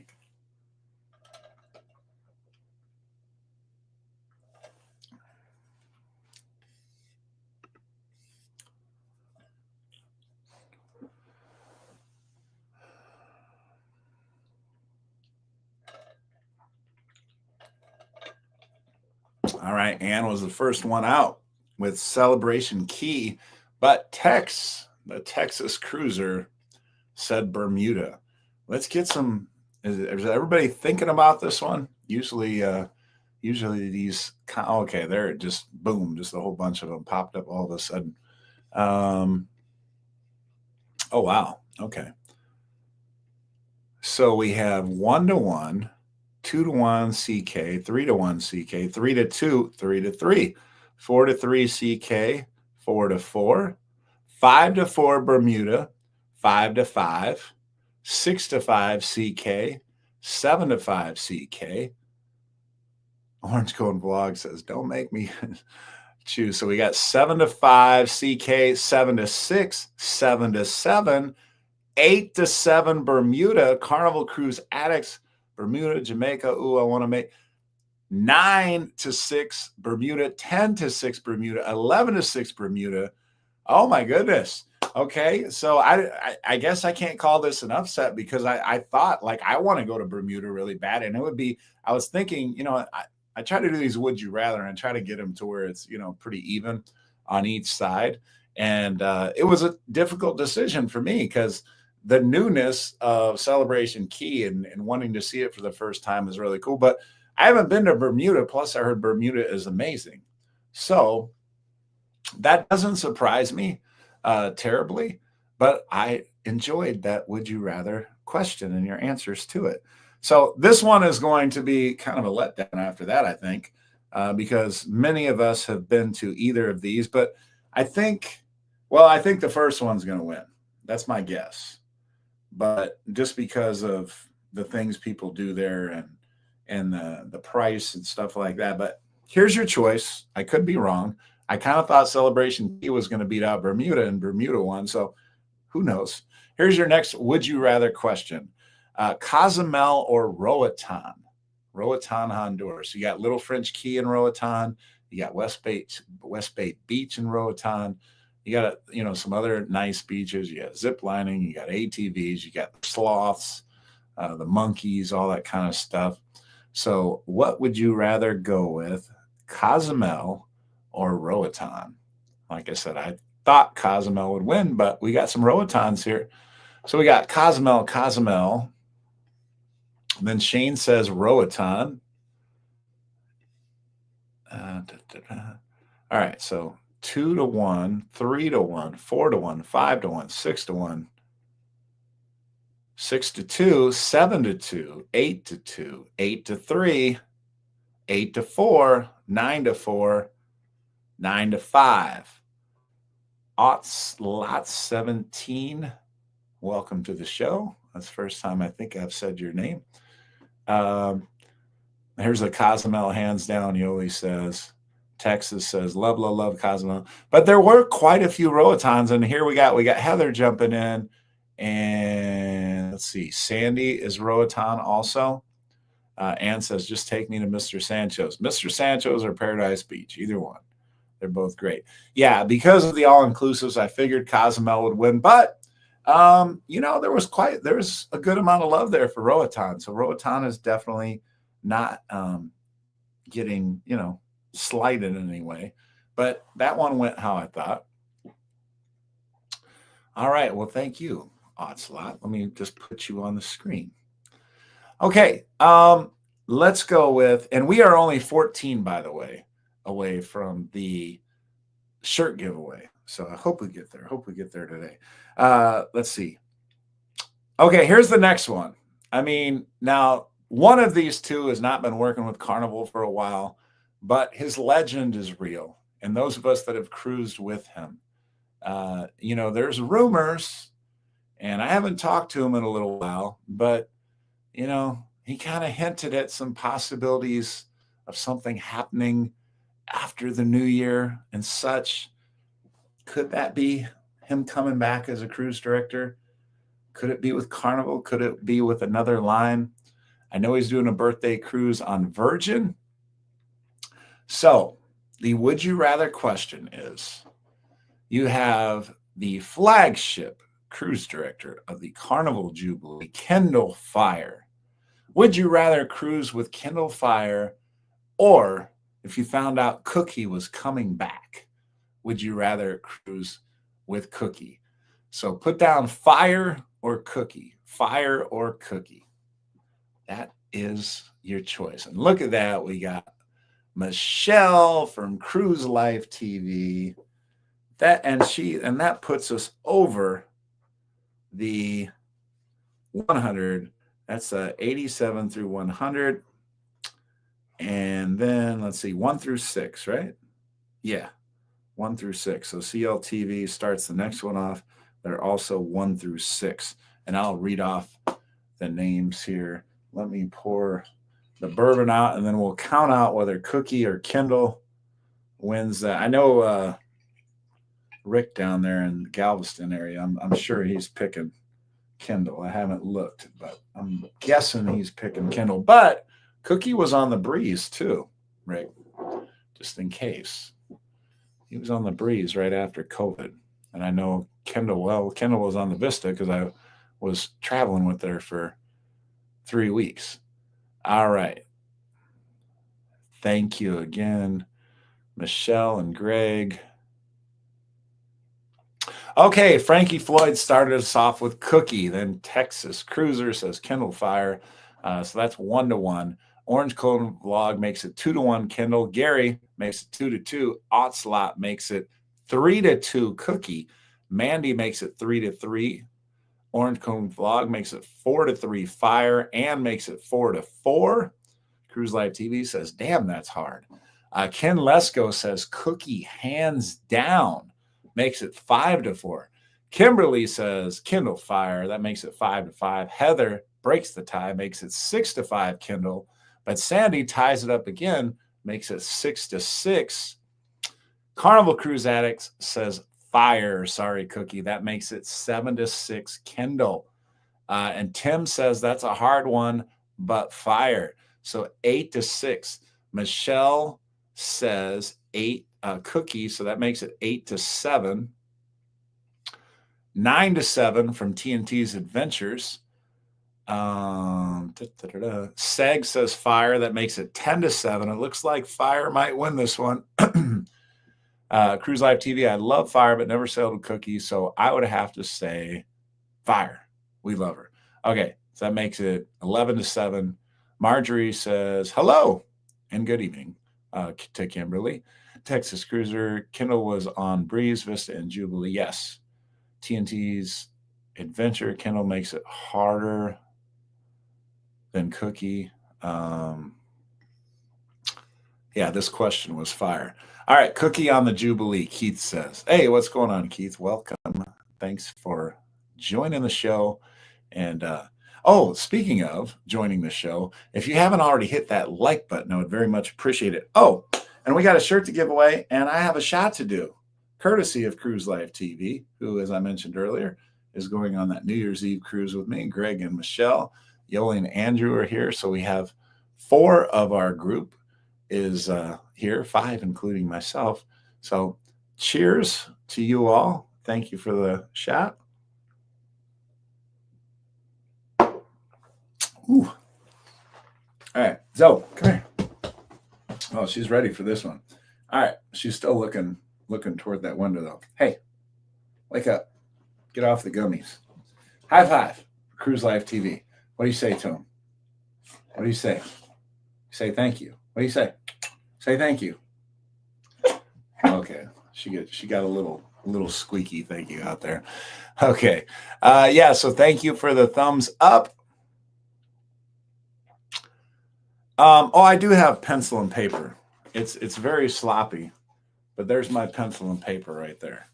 All right, Ann was the first one out with Celebration Key, but the Texas Cruiser, said Bermuda. Let's get some. Is everybody thinking about this one? Usually these. Okay, there, just boom, just a whole bunch of them popped up all of a sudden. Oh wow. Okay. So we have 1-1, 2-1 CK, 3-1 CK, 3-2, 3-3, 4-3 CK, 4-4, 5-4 Bermuda, 5-5, 6-5 CK, 7-5 CK. Orange Cone Vlog says, "Don't make me choose." So we got 7-5 CK, 7-6, 7-7. 8-7 Bermuda, Carnival Cruise Addicts, Bermuda, Jamaica. Ooh, I want to make 9-6 Bermuda, 10-6 Bermuda, 11-6 Bermuda. Oh my goodness. Okay, so I guess I can't call this an upset because I thought like I want to go to Bermuda really bad, and it would be. I was thinking, I try to do these would you rather and try to get them to where it's pretty even on each side, and it was a difficult decision for me because the newness of Celebration Key and wanting to see it for the first time is really cool. But I haven't been to Bermuda. Plus, I heard Bermuda is amazing, so that doesn't surprise me terribly, but I enjoyed that would you rather question and your answers to it. So this one is going to be kind of a letdown after that, I think, because many of us have been to either of these, but I think, I think the first one's going to win. That's my guess. But just because of the things people do there and the price and stuff like that. But here's your choice. I could be wrong. I kind of thought Celebration Key was going to beat out Bermuda, and Bermuda won. So who knows? Here's your next would you rather question. Cozumel or Roatan? Roatan, Honduras. You got Little French Key in Roatan. You got West Bay Beach in Roatan. You got some other nice beaches. You got zip lining. You got ATVs. You got sloths, the monkeys, all that kind of stuff. So what would you rather go with, Cozumel or Roatan? Like I said, I thought Cozumel would win, but we got some Roatans here. So we got Cozumel. Then Shane says Roatan. All right, so 2-1, 3-1, 4-1, 5-1, 6-1, 6-2, 7-2, 8-2, 8-3, 8-4, 9-4, 9-5. Lot 17. Welcome to the show. That's the first time I think I've said your name. Here's a Cozumel hands down, Yoli says. Texas says, love, love, love Cozumel. But there were quite a few Roatans, and here we got Heather jumping in. And let's see, Sandy is Roatan also. Ann says, just take me to Mr. Sancho's. Mr. Sancho's or Paradise Beach, either one. They're both great. Yeah, because of the all-inclusives, I figured Cozumel would win. But, there was a good amount of love there for Roatan. So Roatan is definitely not getting, slighted in any way. But that one went how I thought. All right. Well, thank you, Ocelot. Let me just put you on the screen. Okay. Let's go with, and we are only 14, by the way, away from the shirt giveaway. So I hope we get there. Today. Let's see. Okay, here's the next one. I mean, now one of these two has not been working with Carnival for a while, but his legend is real. And those of us that have cruised with him, there's rumors, and I haven't talked to him in a little while, but, he kind of hinted at some possibilities of something happening after the new year and such. Could that be him coming back as a cruise director? Could it be with Carnival? Could it be with another line? I know he's doing a birthday cruise on Virgin. So the would you rather question is, you have the flagship cruise director of the Carnival Jubilee, Kendall Fire. Would you rather cruise with Kendall Fire, or if you found out Cookie was coming back, would you rather cruise with Cookie? So put down Fire or Cookie. Fire or Cookie. That is your choice. And look at that. We got Michelle from Cruise Life TV. That puts us over the 100. That's 87 through 100. And then let's see, 1 through 6, right? Yeah, 1 through 6. So CLTV starts the next one off. They're also 1 through 6. And I'll read off the names here. Let me pour the bourbon out, and then we'll count out whether Cookie or Kendall wins that. I know Rick down there in the Galveston area, I'm sure he's picking Kendall. I haven't looked, but I'm guessing he's picking Kendall. But Cookie was on the Breeze too, Rick, just in case. He was on the Breeze right after COVID. And I know Kendall well. Kendall was on the Vista because I was traveling with her for 3 weeks. All right. Thank you again, Michelle and Greg. Okay, Frankie Floyd started us off with Cookie. Then Texas Cruiser says Kindle Fire. So that's 1-1. Orange Cone Vlog makes it 2-1. Kindle. Gary makes it 2-2. Otslot makes it 3-2. Cookie. Mandy makes it 3-3. Orange Cone Vlog makes it 4-3. Fire. Ann makes it 4-4. Cruise Live TV says, damn, that's hard. Ken Lesko says Cookie hands down, makes it 5-4. Kimberly says Kindle Fire, that makes it 5-5. Heather breaks the tie, makes it 6-5 Kindle, but Sandy ties it up again, makes it 6-6. Carnival Cruise Addicts says Fire, sorry Cookie, that makes it 7-6 Kindle. And Tim says that's a hard one, but Fire. So 8-6. Michelle says 8 Cookie, so that makes it 8-7. 9-7 from TNT's Adventures. Seg says Fire, that makes it 10-7. It looks like Fire might win this one. Cruise Live TV, I love Fire, but never sailed with Cookie, so I would have to say Fire. We love her. Okay, so that makes it 11-7. Marjorie says hello and good evening to Kimberly. Texas Cruiser, Kindle was on Breeze, Vista, and Jubilee. Yes. TNT's Adventure, Kindle makes it harder than Cookie. Yeah, this question was Fire. All right, Cookie on the Jubilee, Keith says. Hey, what's going on, Keith? Welcome. Thanks for joining the show. And speaking of joining the show, if you haven't already hit that like button, I would very much appreciate it. Oh, and we got a shirt to give away, and I have a shot to do, courtesy of Cruise Live TV, who, as I mentioned earlier, is going on that New Year's Eve cruise with me. Greg and Michelle, Yoli and Andrew are here, so we have 4 of our group is here, 5 including myself. So cheers to you all. Thank you for the shot. Ooh. All right, Zoe, come here. Oh, she's ready for this one. All right, she's still looking toward that window, though. Hey, wake up. Get off the gummies. High five. Cruise Live TV. What do you say to him? What do you say? Say thank you. What do you say? Say thank you. Okay, she got a little squeaky thank you out there. Okay, yeah. So thank you for the thumbs up. I do have pencil and paper. It's very sloppy, but there's my pencil and paper right there.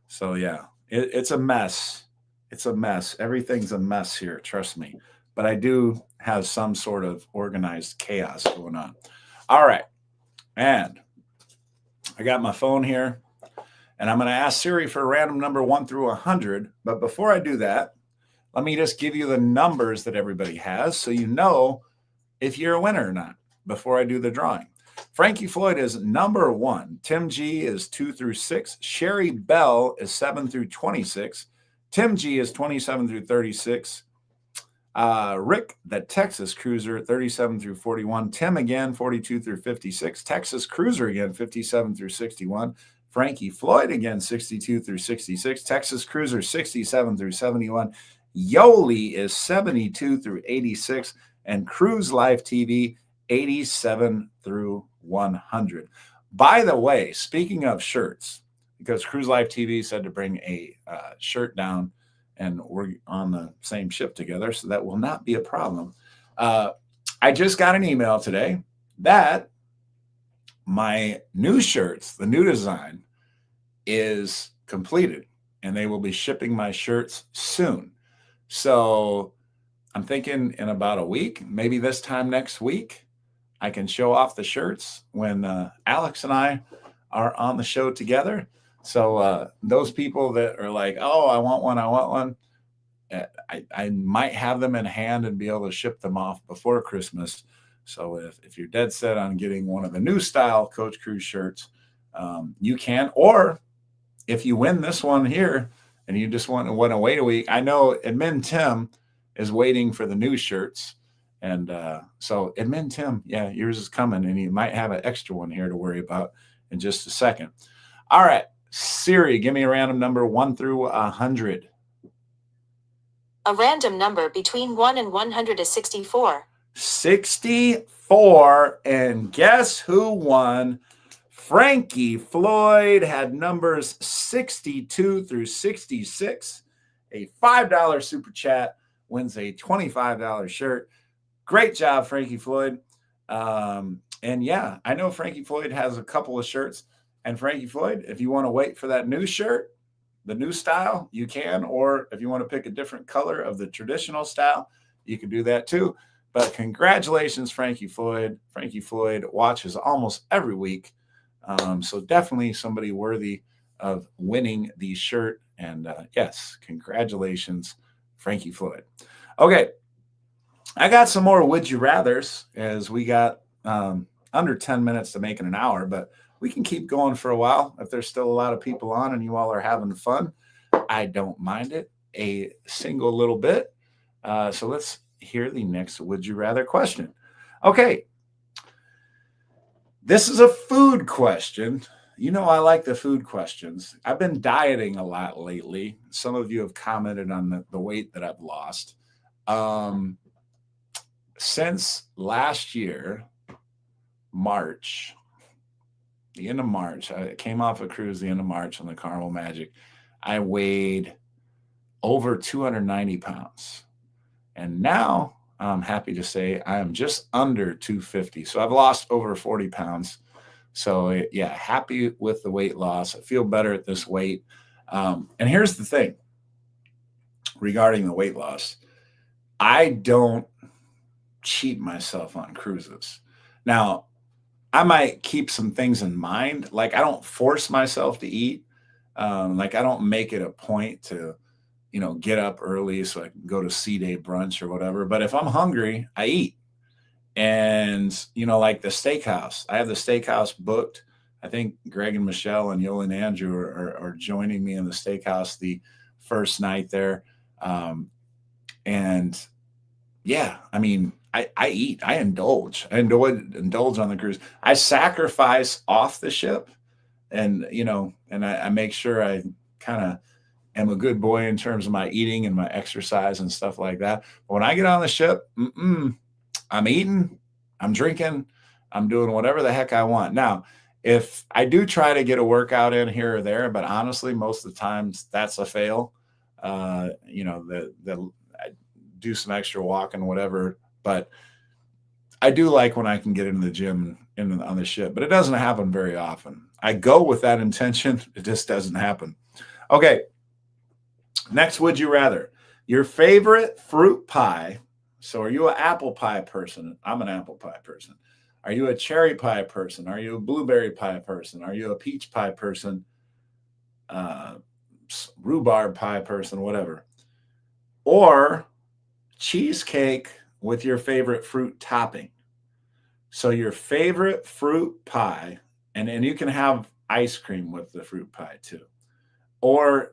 So yeah, it's a mess. It's a mess. Everything's a mess here. Trust me. But I do have some sort of organized chaos going on. All right. And I got my phone here, and I'm going to ask Siri for a random number 1 through 100. But before I do that, let me just give you the numbers that everybody has so you know if you're a winner or not before I do the drawing. Frankie Floyd is number 1. Tim G is 2 through 6. Sherry Bell is 7 through 26. Tim G is 27 through 36. Rick, the Texas Cruiser, 37 through 41. Tim again, 42 through 56. Texas Cruiser again, 57 through 61. Frankie Floyd again, 62 through 66. Texas Cruiser, 67 through 71. Yoli is 72 through 86. And Cruise Live TV, 87 through 100. By the way, speaking of shirts, because Cruise Live TV said to bring a shirt down, and we're on the same ship together, so that will not be a problem. I just got an email today that my new shirts, the new design, is completed, and they will be shipping my shirts soon. So I'm thinking in about a week, maybe this time next week, I can show off the shirts when Alex and I are on the show together. So those people that are like, oh, I want one, I might have them in hand and be able to ship them off before Christmas. So if you're dead set on getting one of the new style Coach Cruise shirts, you can. Or if you win this one here and you just want to wait a week, I know Admin Tim is waiting for the new shirts. And so Admin Tim, yeah, yours is coming, and you might have an extra one here to worry about in just a second. All right, Siri, give me a random number 1 through 100. A random number between 1 and 100 is 64. 64, and guess who won? Frankie Floyd had numbers 62 through 66. A $5 super chat wins a $25 shirt. Great job, Frankie Floyd. And yeah, I know Frankie Floyd has a couple of shirts. And Frankie Floyd, if you want to wait for that new shirt, the new style, you can. Or if you want to pick a different color of the traditional style, you can do that too. But congratulations, Frankie Floyd. Frankie Floyd watches almost every week. So definitely somebody worthy of winning the shirt. And yes, congratulations, Frankie Floyd. Okay, I got some more would you rathers, as we got under 10 minutes to make it an hour, but we can keep going for a while. If there's still a lot of people on and you all are having fun, I don't mind it a single little bit. So let's hear the next would you rather question. Okay. This is a food question. You know, I like the food questions. I've been dieting a lot lately. Some of you have commented on the weight that I've lost. Since last year, March, the end of March, I came off a cruise the end of March on the Carnival Magic. I weighed over 290 pounds. And now I'm happy to say I am just under 250. So I've lost over 40 pounds. So yeah, happy with the weight loss. I feel better at this weight. And here's the thing regarding the weight loss. I don't cheat myself on cruises. Now, I might keep some things in mind. Like I don't force myself to eat. Like I don't make it a point to, get up early so I can go to C-Day brunch or whatever. But if I'm hungry, I eat. And, like the steakhouse, I have the steakhouse booked. I think Greg and Michelle and Yola and Andrew are joining me in the steakhouse the first night there. And yeah, I mean, I eat, I indulge on the cruise. I sacrifice off the ship and, and I make sure I kind of am a good boy in terms of my eating and my exercise and stuff like that. But when I get on the ship, I'm eating, I'm drinking, I'm doing whatever the heck I want. Now, if I do try to get a workout in here or there, but honestly, most of the times that's a fail. I do some extra walking, whatever. But I do like when I can get into the gym on the ship, but it doesn't happen very often. I go with that intention. It just doesn't happen. Okay. Next, would you rather? Your favorite fruit pie. So are you an apple pie person? I'm an apple pie person. Are you a cherry pie person? Are you a blueberry pie person? Are you a peach pie person? Rhubarb pie person, whatever. Or cheesecake with your favorite fruit topping. So your favorite fruit pie, and you can have ice cream with the fruit pie too. Or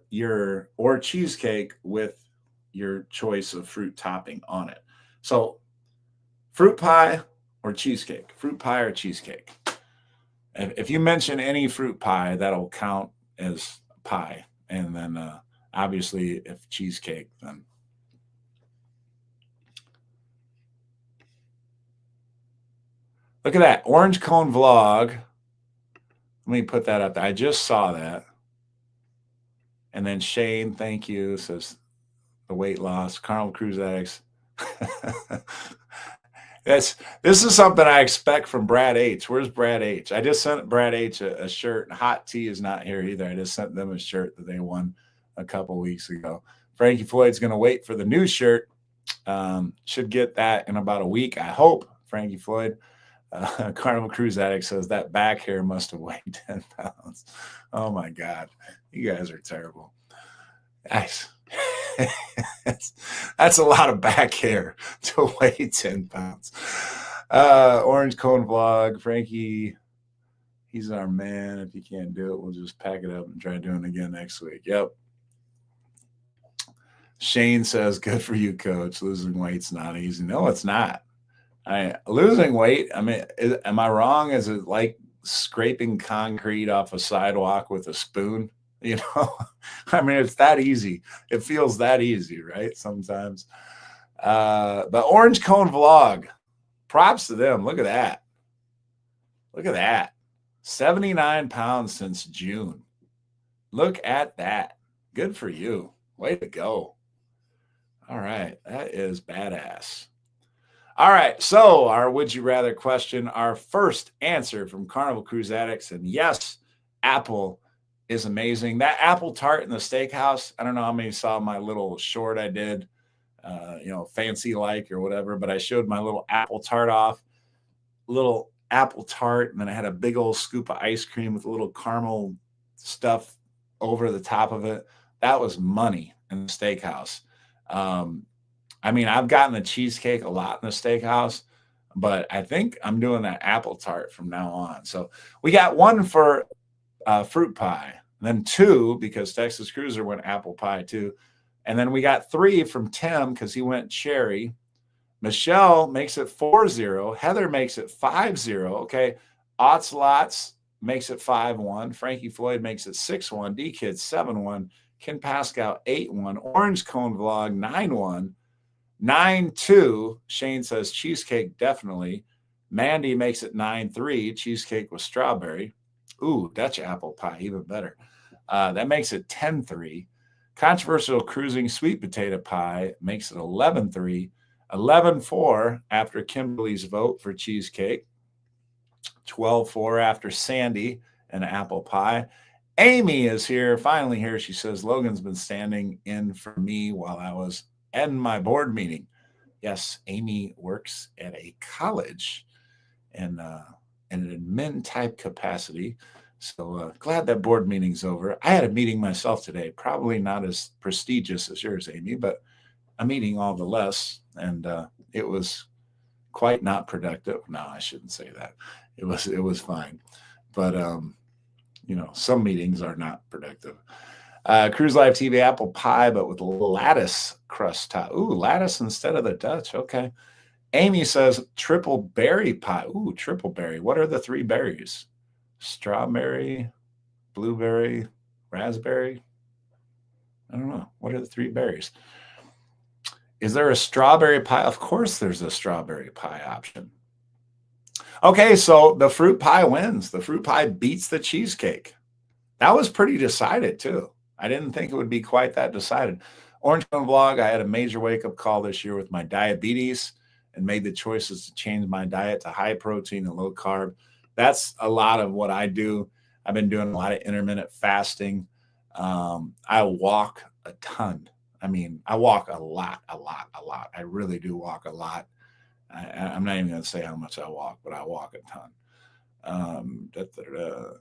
cheesecake with your choice of fruit topping on it. So fruit pie or cheesecake, fruit pie or cheesecake. If you mention any fruit pie, that'll count as pie. And then obviously if cheesecake, then. Look at that. Orange Cone Vlog. Let me put that up there. I just saw that. And then Shane, thank you, says the weight loss. Carnival Cruise Addicts. This is something I expect from Brad H. Where's Brad H? I just sent Brad H a shirt. Hot Tea is not here either. I just sent them a shirt that they won a couple weeks ago. Frankie Floyd's going to wait for the new shirt. Should get that in about a week, I hope. Frankie Floyd. Carnival Cruise Addict says that back hair must have weighed 10 pounds. Oh my God. You guys are terrible. Nice. That's a lot of back hair to weigh 10 pounds. Orange Cone Vlog, Frankie. He's our man. If he can't do it, we'll just pack it up and try doing it again next week. Yep. Shane says, good for you, coach. Losing weight's not easy. No, it's not. Losing weight, I mean, am I wrong? Is it like scraping concrete off a sidewalk with a spoon? You know, I mean, it's that easy. It feels that easy, right? Sometimes. The Orange Cone Vlog, props to them. Look at that. Look at that. 79 pounds since June. Look at that. Good for you. Way to go. All right. That is badass. All right. So our would you rather question, our first answer from Carnival Cruise Addicts. And yes, apple is amazing. That apple tart in the steakhouse. I don't know how many saw my little short I did, fancy like or whatever, but I showed my little apple tart off, little apple tart. And then I had a big old scoop of ice cream with a little caramel stuff over the top of it. That was money in the steakhouse. I mean, I've gotten the cheesecake a lot in the steakhouse, but I think I'm doing that apple tart from now on. So we got one for fruit pie, then two because Texas Cruiser went apple pie too. And then we got three from Tim because he went cherry. Michelle makes it 4-0. Heather makes it 5-0. Okay. Otslots makes it 5-1. Frankie Floyd makes it 6-1. D-Kid 7-1. Ken Pascal 8-1. Orange Cone Vlog 9-1. 9-2. Shane says cheesecake definitely. Mandy makes it 9-3. Cheesecake with strawberry. Ooh, Dutch apple pie, even better. That makes it 10-3. Controversial cruising sweet potato pie makes it 11-3. 11-4 after Kimberly's vote for cheesecake. 12-4 after Sandy and apple pie. Amy is here, finally here. She says, Logan's been standing in for me while I was in my board meeting. Yes, Amy works at a college in an admin type capacity. So glad that board meeting's over. I had a meeting myself today, probably not as prestigious as yours, Amy, but a meeting all the less. And it was quite not productive. No, I shouldn't say that. It was fine. But, some meetings are not productive. Cruise Live TV apple pie, but with lattice crust top. Ooh, lattice instead of the Dutch. Okay. Amy says triple berry pie. Ooh, triple berry. What are the three berries? Strawberry, blueberry, raspberry. I don't know. What are the three berries? Is there a strawberry pie? Of course there's a strawberry pie option. Okay, so the fruit pie wins. The fruit pie beats the cheesecake. That was pretty decided too. I didn't think it would be quite that decided. Orange Cone Vlog, I had a major wake-up call this year with my diabetes and made the choices to change my diet to high protein and low carb. That's a lot of what I do. I've been doing a lot of intermittent fasting. I walk a ton. I mean, I walk a lot. I really do walk a lot. I'm not even going to say how much I walk, but I walk a ton.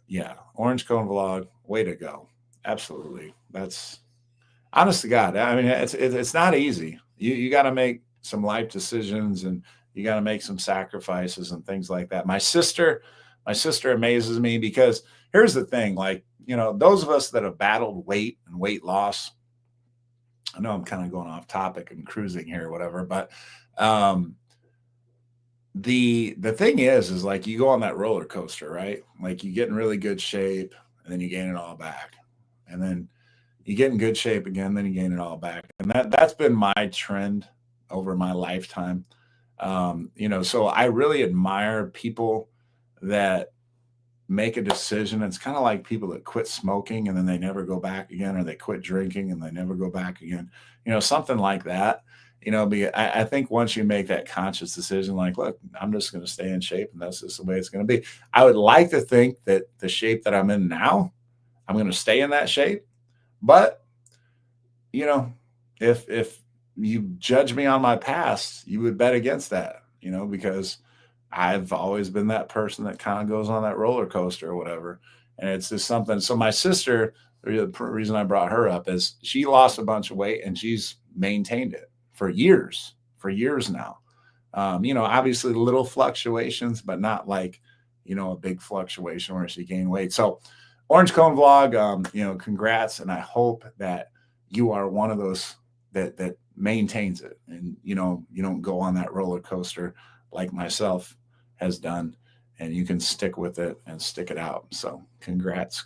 Yeah. Orange Cone Vlog, way to go. Absolutely. That's honest to God. I mean, it's not easy. You got to make some life decisions and you got to make some sacrifices and things like that. My sister amazes me because here's the thing, like, those of us that have battled weight and weight loss, I know I'm kind of going off topic and cruising here or whatever, but the thing is like you go on that roller coaster, right? Like you get in really good shape and then you gain it all back. And then you get in good shape again, then you gain it all back. And that's been my trend over my lifetime. So I really admire people that make a decision. It's kind of like people that quit smoking and then they never go back again, or they quit drinking and they never go back again, something like that. I think once you make that conscious decision, like, look, I'm just going to stay in shape and that's just the way it's going to be. I would like to think that the shape that I'm in now, I'm going to stay in that shape. But, if you judge me on my past, you would bet against that, because I've always been that person that kind of goes on that roller coaster or whatever. And it's just something. So my sister, the reason I brought her up is she lost a bunch of weight and she's maintained it for years now. Obviously little fluctuations, but not like a big fluctuation where she gained weight. So Orange Cone Vlog, congrats. And I hope that you are one of those that maintains it. And, you don't go on that roller coaster like myself has done, and you can stick with it and stick it out. So congrats.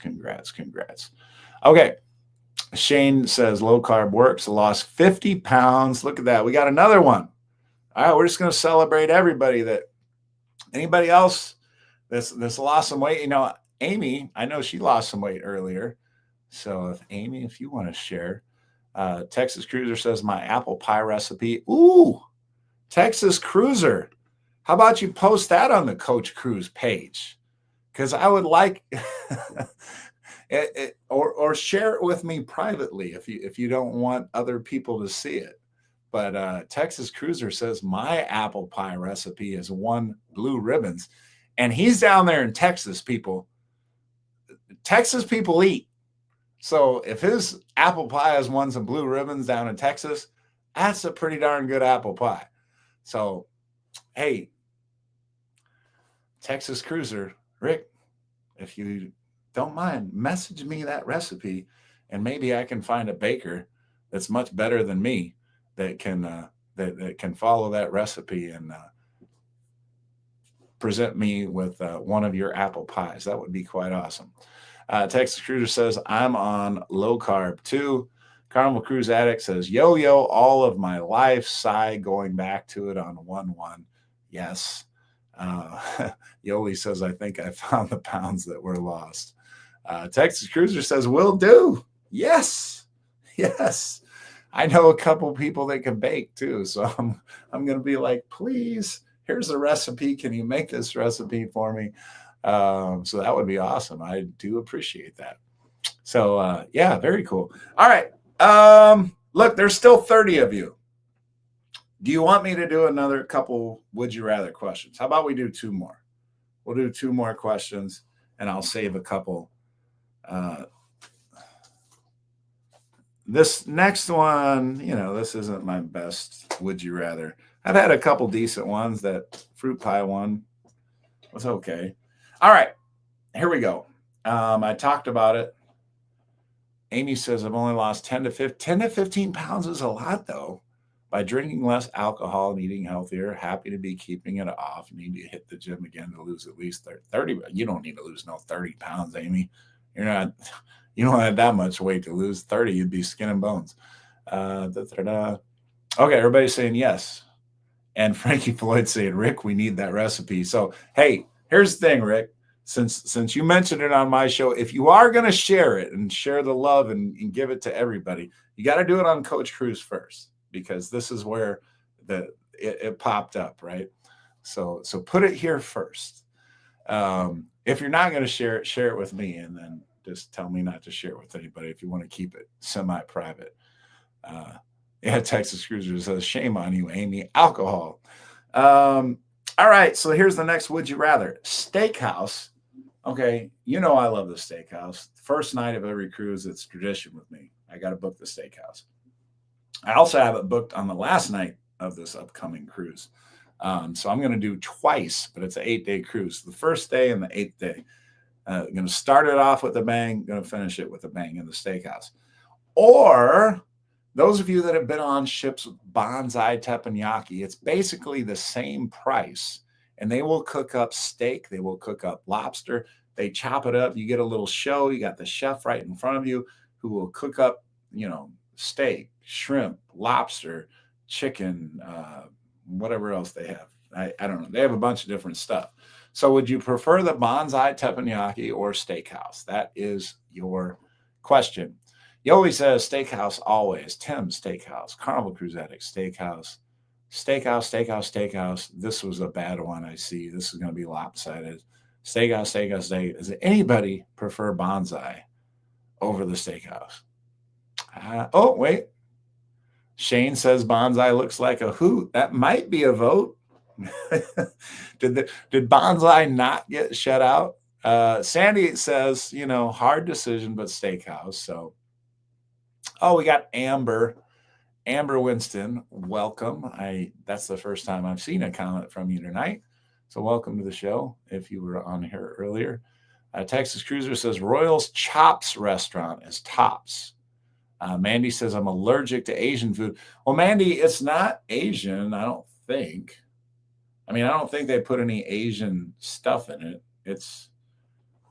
Okay. Shane says low carb works. Lost 50 pounds. Look at that. We got another one. All right. We're just going to celebrate everybody anybody else that's lost some weight. Amy, I know she lost some weight earlier. So if you want to share, Texas Cruiser says my apple pie recipe. Ooh, Texas Cruiser. How about you post that on the Coach Cruz page? Because I would like or share it with me privately if you don't want other people to see it. But Texas Cruiser says my apple pie recipe is 1 blue ribbons, and he's down there in Texas. Texas people eat. So if his apple pie has won some blue ribbons down in Texas, that's a pretty darn good apple pie. So, hey, Texas Cruiser, Rick, if you don't mind, message me that recipe, and maybe I can find a baker that's much better than me that can that can follow that recipe and present me with one of your apple pies. That would be quite awesome. Texas Cruiser says I'm on low carb too. Carnival Cruise Addict says yo all of my life. Sigh going back to it on 1-1. Yes. Yoli says I think I found the pounds that were lost. Texas Cruiser says will do. Yes. I know a couple people that can bake too, so I'm going to be like, please, here's the recipe. Can you make this recipe for me? So that would be awesome. I do appreciate that. So yeah, very cool. All right. Look, there's still 30 of you. Do you want me to do another couple would you rather questions? How about we do 2 more? We'll do 2 more questions, and I'll save a couple. This next one, this isn't my best would you rather. I've had a couple decent ones. That fruit pie one was okay. All right, here we go. I talked about it. Amy says I've only lost 10 to 15 pounds is a lot, though. By drinking less alcohol and eating healthier, happy to be keeping it off. Need to hit the gym again to lose at least 30. You don't need to lose no 30 pounds, Amy. You don't have that much weight to lose. 30, you'd be skin and bones. Okay, everybody's saying yes. And Frankie Floyd saying, Rick, we need that recipe. So, hey, here's the thing, Rick. Since you mentioned it on my show, if you are going to share it and share the love and give it to everybody, you got to do it on Coach Cruz first, because this is where it popped up, right? So put it here first. If you're not going to share it with me, and then just tell me not to share it with anybody if you want to keep it semi-private. Texas Cruiser says, shame on you, Amy. Alcohol. All right, so here's the next would you rather. Steakhouse. Okay, I love the steakhouse. First night of every cruise, it's tradition with me. I got to book the steakhouse. I also have it booked on the last night of this upcoming cruise. So I'm going to do twice, but it's an 8-day cruise. The first day and the 8th day. Going to start it off with a bang, going to finish it with a bang in the steakhouse. Or those of you that have been on ships with Bonsai Teppanyaki, it's basically the same price. And they will cook up steak. They will cook up lobster. They chop it up. You get a little show. You got the chef right in front of you who will cook up, steak, shrimp, lobster, chicken, whatever else they have. I don't know. They have a bunch of different stuff. So would you prefer the Bonsai Teppanyaki or steakhouse? That is your question. Yoli says steakhouse always. Tim, steakhouse. Carnival Cruise Addict, steakhouse. Steakhouse. This was a bad one, I see. This is going to be lopsided. Steakhouse. Does anybody prefer Bonsai over the steakhouse? Oh, wait. Shane says Bonsai looks like a hoot. That might be a vote. Did Bonsai not get shut out? Sandy says, hard decision, but steakhouse. So, we got Amber Winston. Welcome. That's the first time I've seen a comment from you tonight. So welcome to the show if you were on here earlier. Texas Cruiser says Royals Chops restaurant is tops. Mandy says I'm allergic to Asian food. Well, Mandy, it's not Asian, I don't think. I mean, I don't think they put any Asian stuff in it.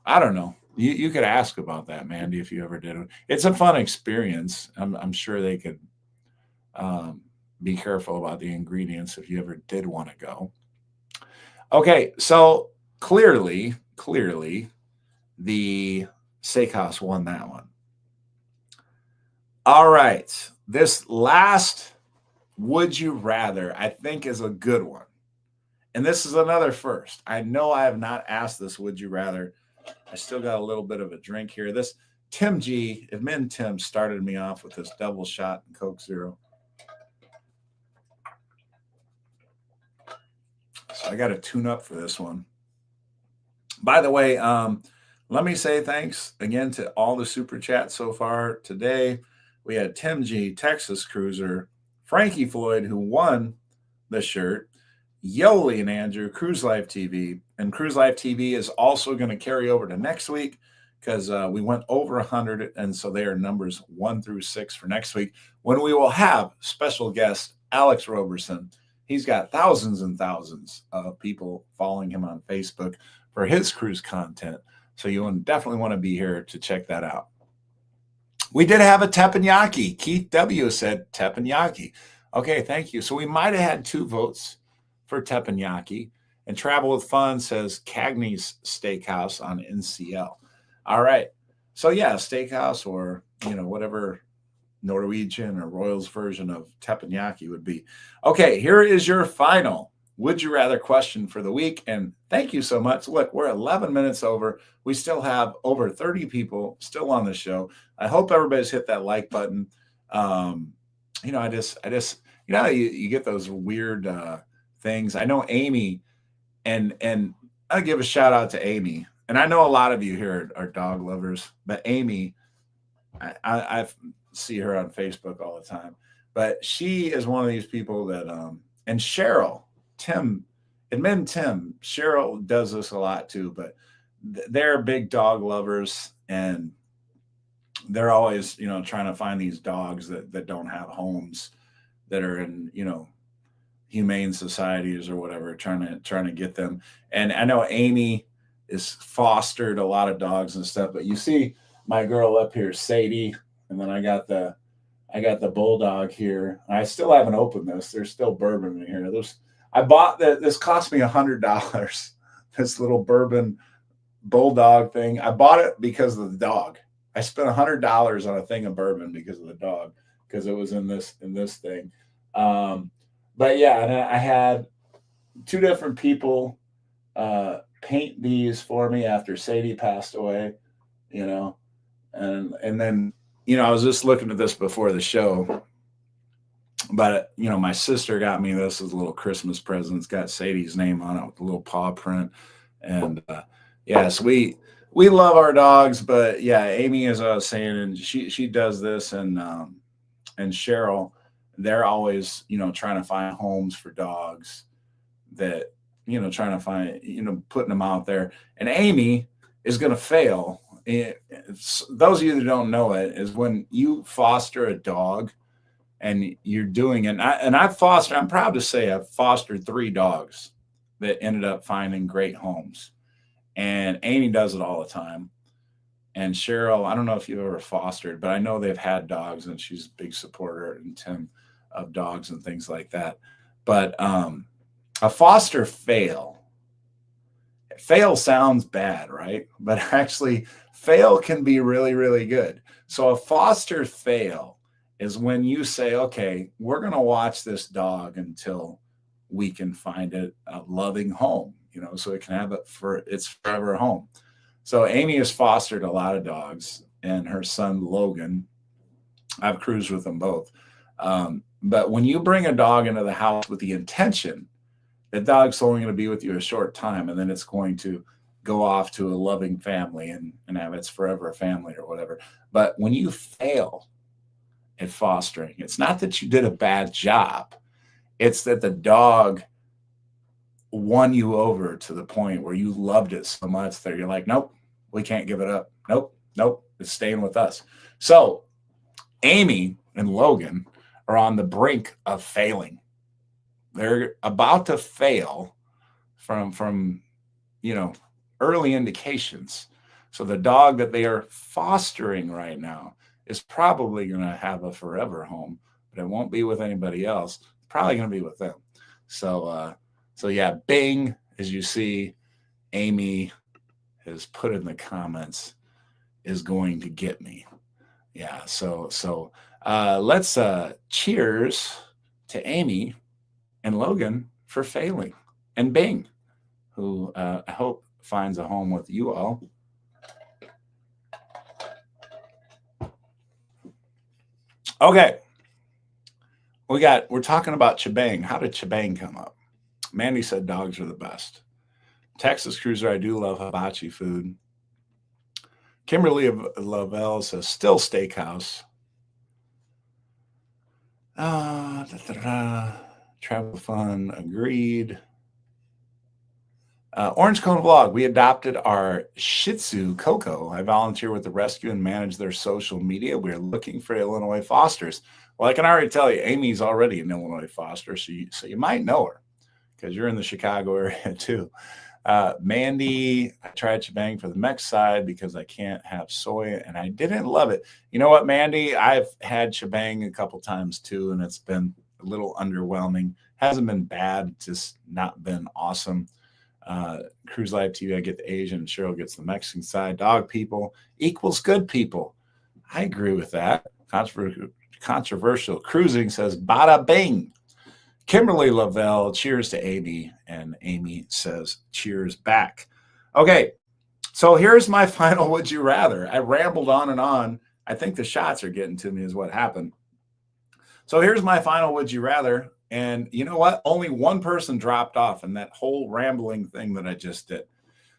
I don't know. You could ask about that, Mandy, if you ever did it. It's a fun experience. I'm sure they could be careful about the ingredients if you ever did want to go. Okay, so clearly, the steakhouse won that one. All right, this last would you rather, I think, is a good one. And this is another first. I know I have not asked this would you rather. I still got a little bit of a drink here. This Tim G, Admin Tim, started me off with this double shot and Coke Zero. So I got to tune up for this one. By the way, let me say thanks again to all the super chats so far today. We had Tim G, Texas Cruiser, Frankie Floyd, who won the shirt, Yoli and Andrew, Cruise Life TV. And Cruise Life TV is also going to carry over to next week because we went over 100. And so they are numbers 1 through 6 for next week when we will have special guest Alex Roberson. He's got thousands and thousands of people following him on Facebook for his cruise content. So you definitely want to be here to check that out. We did have a teppanyaki. Keith W. said teppanyaki. Okay, thank you. So we might have had 2 votes for teppanyaki. And Travel with Fun says Cagney's Steakhouse on NCL. All right. So yeah, steakhouse or, whatever Norwegian or Royals version of teppanyaki would be. Okay, here is your final would you rather question for the week. And thank you so much. Look, we're 11 minutes over. We still have over 30 people still on the show. I hope everybody's hit that like button. I just you get those weird things. I know Amy, and I give a shout out to Amy. And I know a lot of you here are dog lovers, but Amy, I see her on Facebook all the time. But she is one of these people that, and Cheryl, Tim, Cheryl does this a lot too, but they're big dog lovers and they're always, trying to find these dogs that don't have homes, that are in, humane societies or whatever, trying to get them. And I know Amy is fostered a lot of dogs and stuff, but you see my girl up here, Sadie, and then I got the bulldog here. I still haven't opened this. There's still bourbon in here. I bought this cost me $100. This little bourbon bulldog thing. I bought it because of the dog. I spent $100 on a thing of bourbon because of the dog, because it was in this thing. But yeah, and I had 2 different people paint these for me after Sadie passed away, and then, I was just looking at this before the show, but, my sister got me this as a little Christmas present. It's got Sadie's name on it with a little paw print. And yes, we love our dogs, but yeah, Amy, as I was saying, and she does this, and Cheryl, they're always, trying to find homes for dogs that, trying to find, putting them out there. And Amy is going to fail. Those of you that don't know it, is when you foster a dog and you're doing it. And I'm proud to say I've fostered 3 dogs that ended up finding great homes. And Amy does it all the time. And Cheryl, I don't know if you've ever fostered, but I know they've had dogs, and she's a big supporter, and Tim, of dogs and things like that. But a foster fail sounds bad, right? But actually, fail can be really, really good. So a foster fail is when you say, okay, we're going to watch this dog until we can find it a loving home, so it can have it for its forever home. So Amy has fostered a lot of dogs, and her son, Logan, I've cruised with them both. But when you bring a dog into the house with the intention that dog's only going to be with you a short time, and then it's going to go off to a loving family and have its forever family or whatever. But when you fail at fostering, it's not that you did a bad job. It's that the dog won you over to the point where you loved it so much that you're like, nope, we can't give it up. Nope, it's staying with us. So Amy and Logan are on the brink of failing. They're about to fail from early indications. So the dog that they are fostering right now is probably going to have a forever home, but it won't be with anybody else. It's probably going to be with them. So yeah, Bing, as you see, Amy has put in the comments, is going to get me. Yeah. So let's cheers to Amy and Logan for failing, and Bing, who I hope finds a home with you all. Okay. We're talking about Chibang. How did Chibang come up? Mandy said dogs are the best. Texas Cruiser, I do love hibachi food. Kimberly of Lavelle says still steakhouse. Travel fun, agreed. Orange Cone Vlog, we adopted our Shih Tzu, Coco. I volunteer with the rescue and manage their social media. We're looking for Illinois fosters. Well, I can already tell you, Amy's already an Illinois foster, so you might know her because you're in the Chicago area too. Mandy, I tried Chibang for the Mex side because I can't have soy, and I didn't love it. You know what, Mandy? I've had Chibang a couple times too, and it's been a little underwhelming. Hasn't been bad, just not been awesome. Cruise Live TV, I get the Asian, and Cheryl gets the Mexican side. Dog people equals good people. I agree with that. Controversial. Cruising says bada bing. Kimberly Lavelle, cheers to Amy, and Amy says cheers back. Okay, so here's my final would you rather. I rambled on and on. I think the shots are getting to me is what happened. So here's my final would you rather. And you know what? Only one person dropped off in that whole rambling thing that I just did.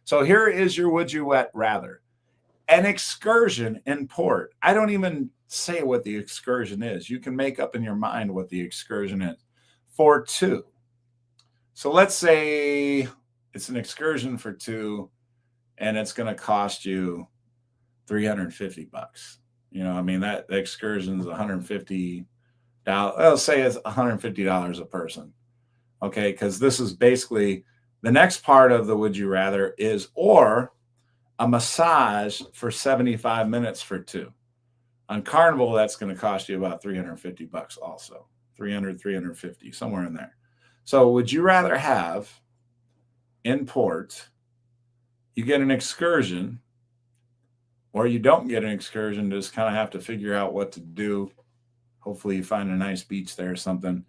So here is your would you rather. An excursion in port. I don't even say what the excursion is. You can make up in your mind what the excursion is. For two. So let's say it's an excursion for two and it's going to cost you $350. I mean, that excursion is $150. Let's say it's $150 a person. Okay. Because this is basically the next part of the would you rather is or a massage for 75 minutes for two. On Carnival, that's going to cost you about $350 also. 300, 350, somewhere in there. So would you rather have in port, you get an excursion, or you don't get an excursion, just kind of have to figure out what to do. Hopefully you find a nice beach there or something.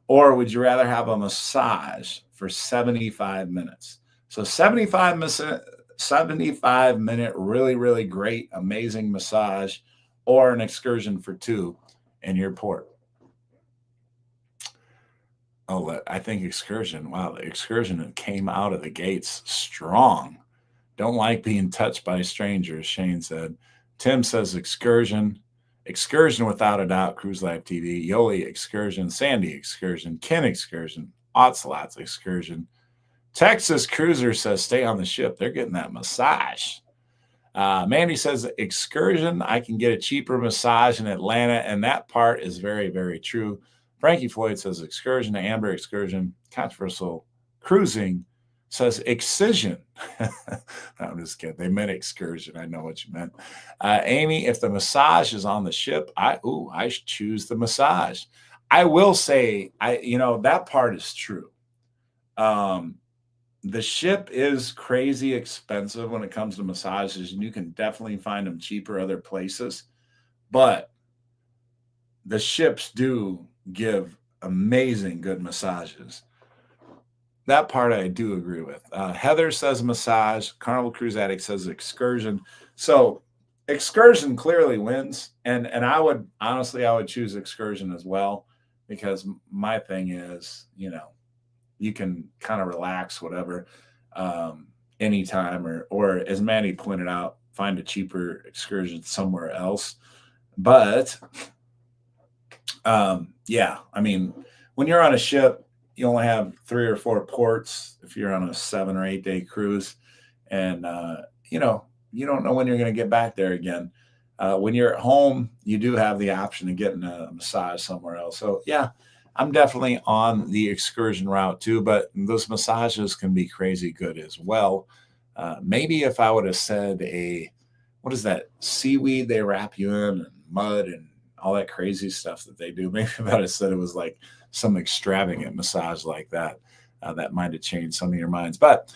Or would you rather have a massage for 75 minutes? So 75 minute, really, really great, amazing massage, or an excursion for two in your port. Oh, I think excursion. Wow, the excursion came out of the gates strong. Don't like being touched by strangers, Shane said. Tim says excursion. Excursion without a doubt, Cruise Live TV. Yoli excursion. Sandy excursion. Ken excursion. Otslots excursion. Texas Cruiser says stay on the ship. They're getting that massage. Mandy says excursion. I can get a cheaper massage in Atlanta, and that part is very, very true. Frankie Floyd says excursion. Amber excursion. Controversial Cruising says excision. I'm just kidding. They meant excursion. I know what you meant. Amy, if the massage is on the ship, I choose the massage. I will say, that part is true. The ship is crazy expensive when it comes to massages, and you can definitely find them cheaper other places. But the ships do give amazing good massages. That part I do agree with. Heather says massage. Carnival Cruise Addict says excursion. So excursion clearly wins. And I would choose excursion as well, because my thing is, you can kind of relax, whatever, anytime, or as Manny pointed out, find a cheaper excursion somewhere else. But yeah, I mean, when you're on a ship, you only have 3 or 4 ports if you're on a 7 or 8 day cruise, and you don't know when you're going to get back there again. When you're at home, you do have the option of getting a massage somewhere else. So yeah, I'm definitely on the excursion route too, but those massages can be crazy good as well. Maybe if I would have said what is that seaweed they wrap you in and mud and all that crazy stuff that they do, maybe if I would have said it was like some extravagant massage like that, that might have changed some of your minds. But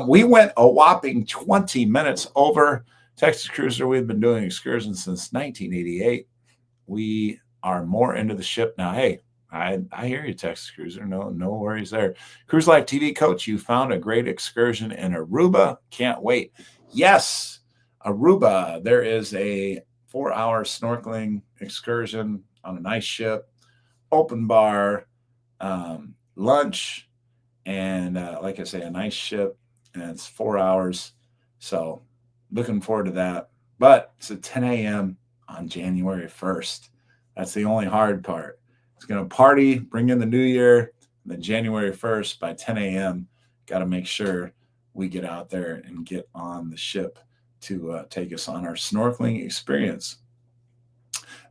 we went a whopping 20 minutes over. Texas Cruiser, we've been doing excursions since 1988. We are more into the ship now. Hey, I hear you, Texas Cruiser. No worries there. Cruise Life TV coach, you found a great excursion in Aruba. Can't wait. Yes, Aruba. There is a 4-hour snorkeling excursion on a nice ship, open bar, lunch, and like I say, a nice ship, and it's 4 hours. So looking forward to that. But it's at 10 a.m. on January 1st. That's the only hard part. It's going to party, bring in the new year, and then January 1st by 10 a.m. Got to make sure we get out there and get on the ship to take us on our snorkeling experience.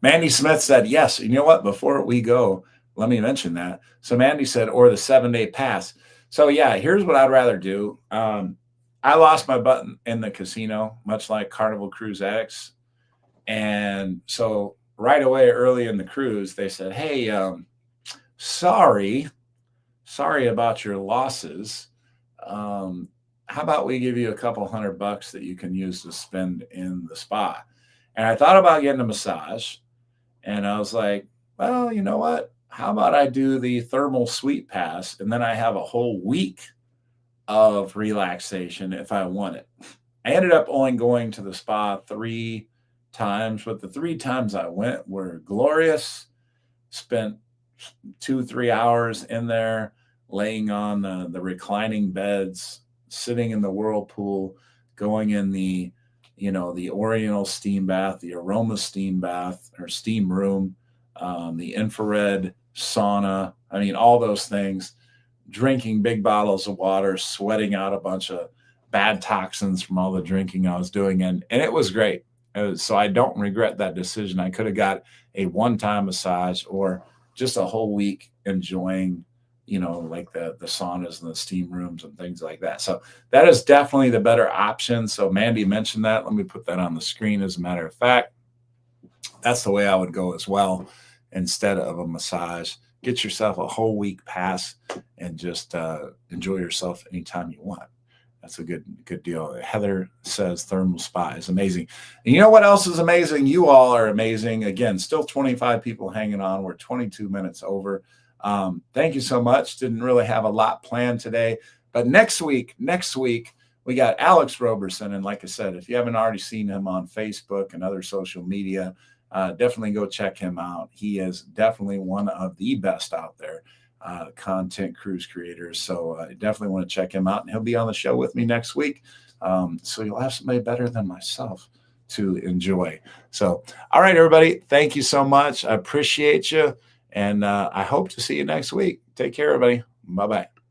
Mandy Smith said, yes. You know what? Before we go, let me mention that. So Mandy said, or the 7-day pass. So yeah, here's what I'd rather do. I lost my button in the casino, much like Carnival Cruise Addicts. And so right away, early in the cruise, they said, hey, sorry about your losses. How about we give you a couple $100 that you can use to spend in the spa? And I thought about getting a massage, and I was like, well, you know what? How about I do the thermal suite pass, and then I have a whole week of relaxation if I want it. I ended up only going to the spa 3 times, but the 3 times I went were glorious. Spent 2-3 hours in there, laying on the reclining beds, sitting in the whirlpool, going in the Oriental steam bath, the aroma steam bath or steam room, the infrared sauna. I mean, all those things, drinking big bottles of water, sweating out a bunch of bad toxins from all the drinking I was doing. And it was great. So I don't regret that decision. I could have got a one-time massage or just a whole week enjoying, like the saunas and the steam rooms and things like that. So that is definitely the better option. So Mandy mentioned that. Let me put that on the screen. As a matter of fact, that's the way I would go as well. Instead of a massage, get yourself a whole week pass and just enjoy yourself anytime you want. That's a good deal. Heather says thermal spa is amazing. And you know what else is amazing? You all are amazing. Again, still 25 people hanging on. We're 22 minutes over. Thank you so much. Didn't really have a lot planned today. But next week, we got Alex Roberson. And like I said, if you haven't already seen him on Facebook and other social media, definitely go check him out. He is definitely one of the best out there. Content cruise creators. So I definitely want to check him out, and he'll be on the show with me next week. So you'll have somebody better than myself to enjoy. So, all right, everybody. Thank you so much. I appreciate you. And I hope to see you next week. Take care, everybody. Bye-bye.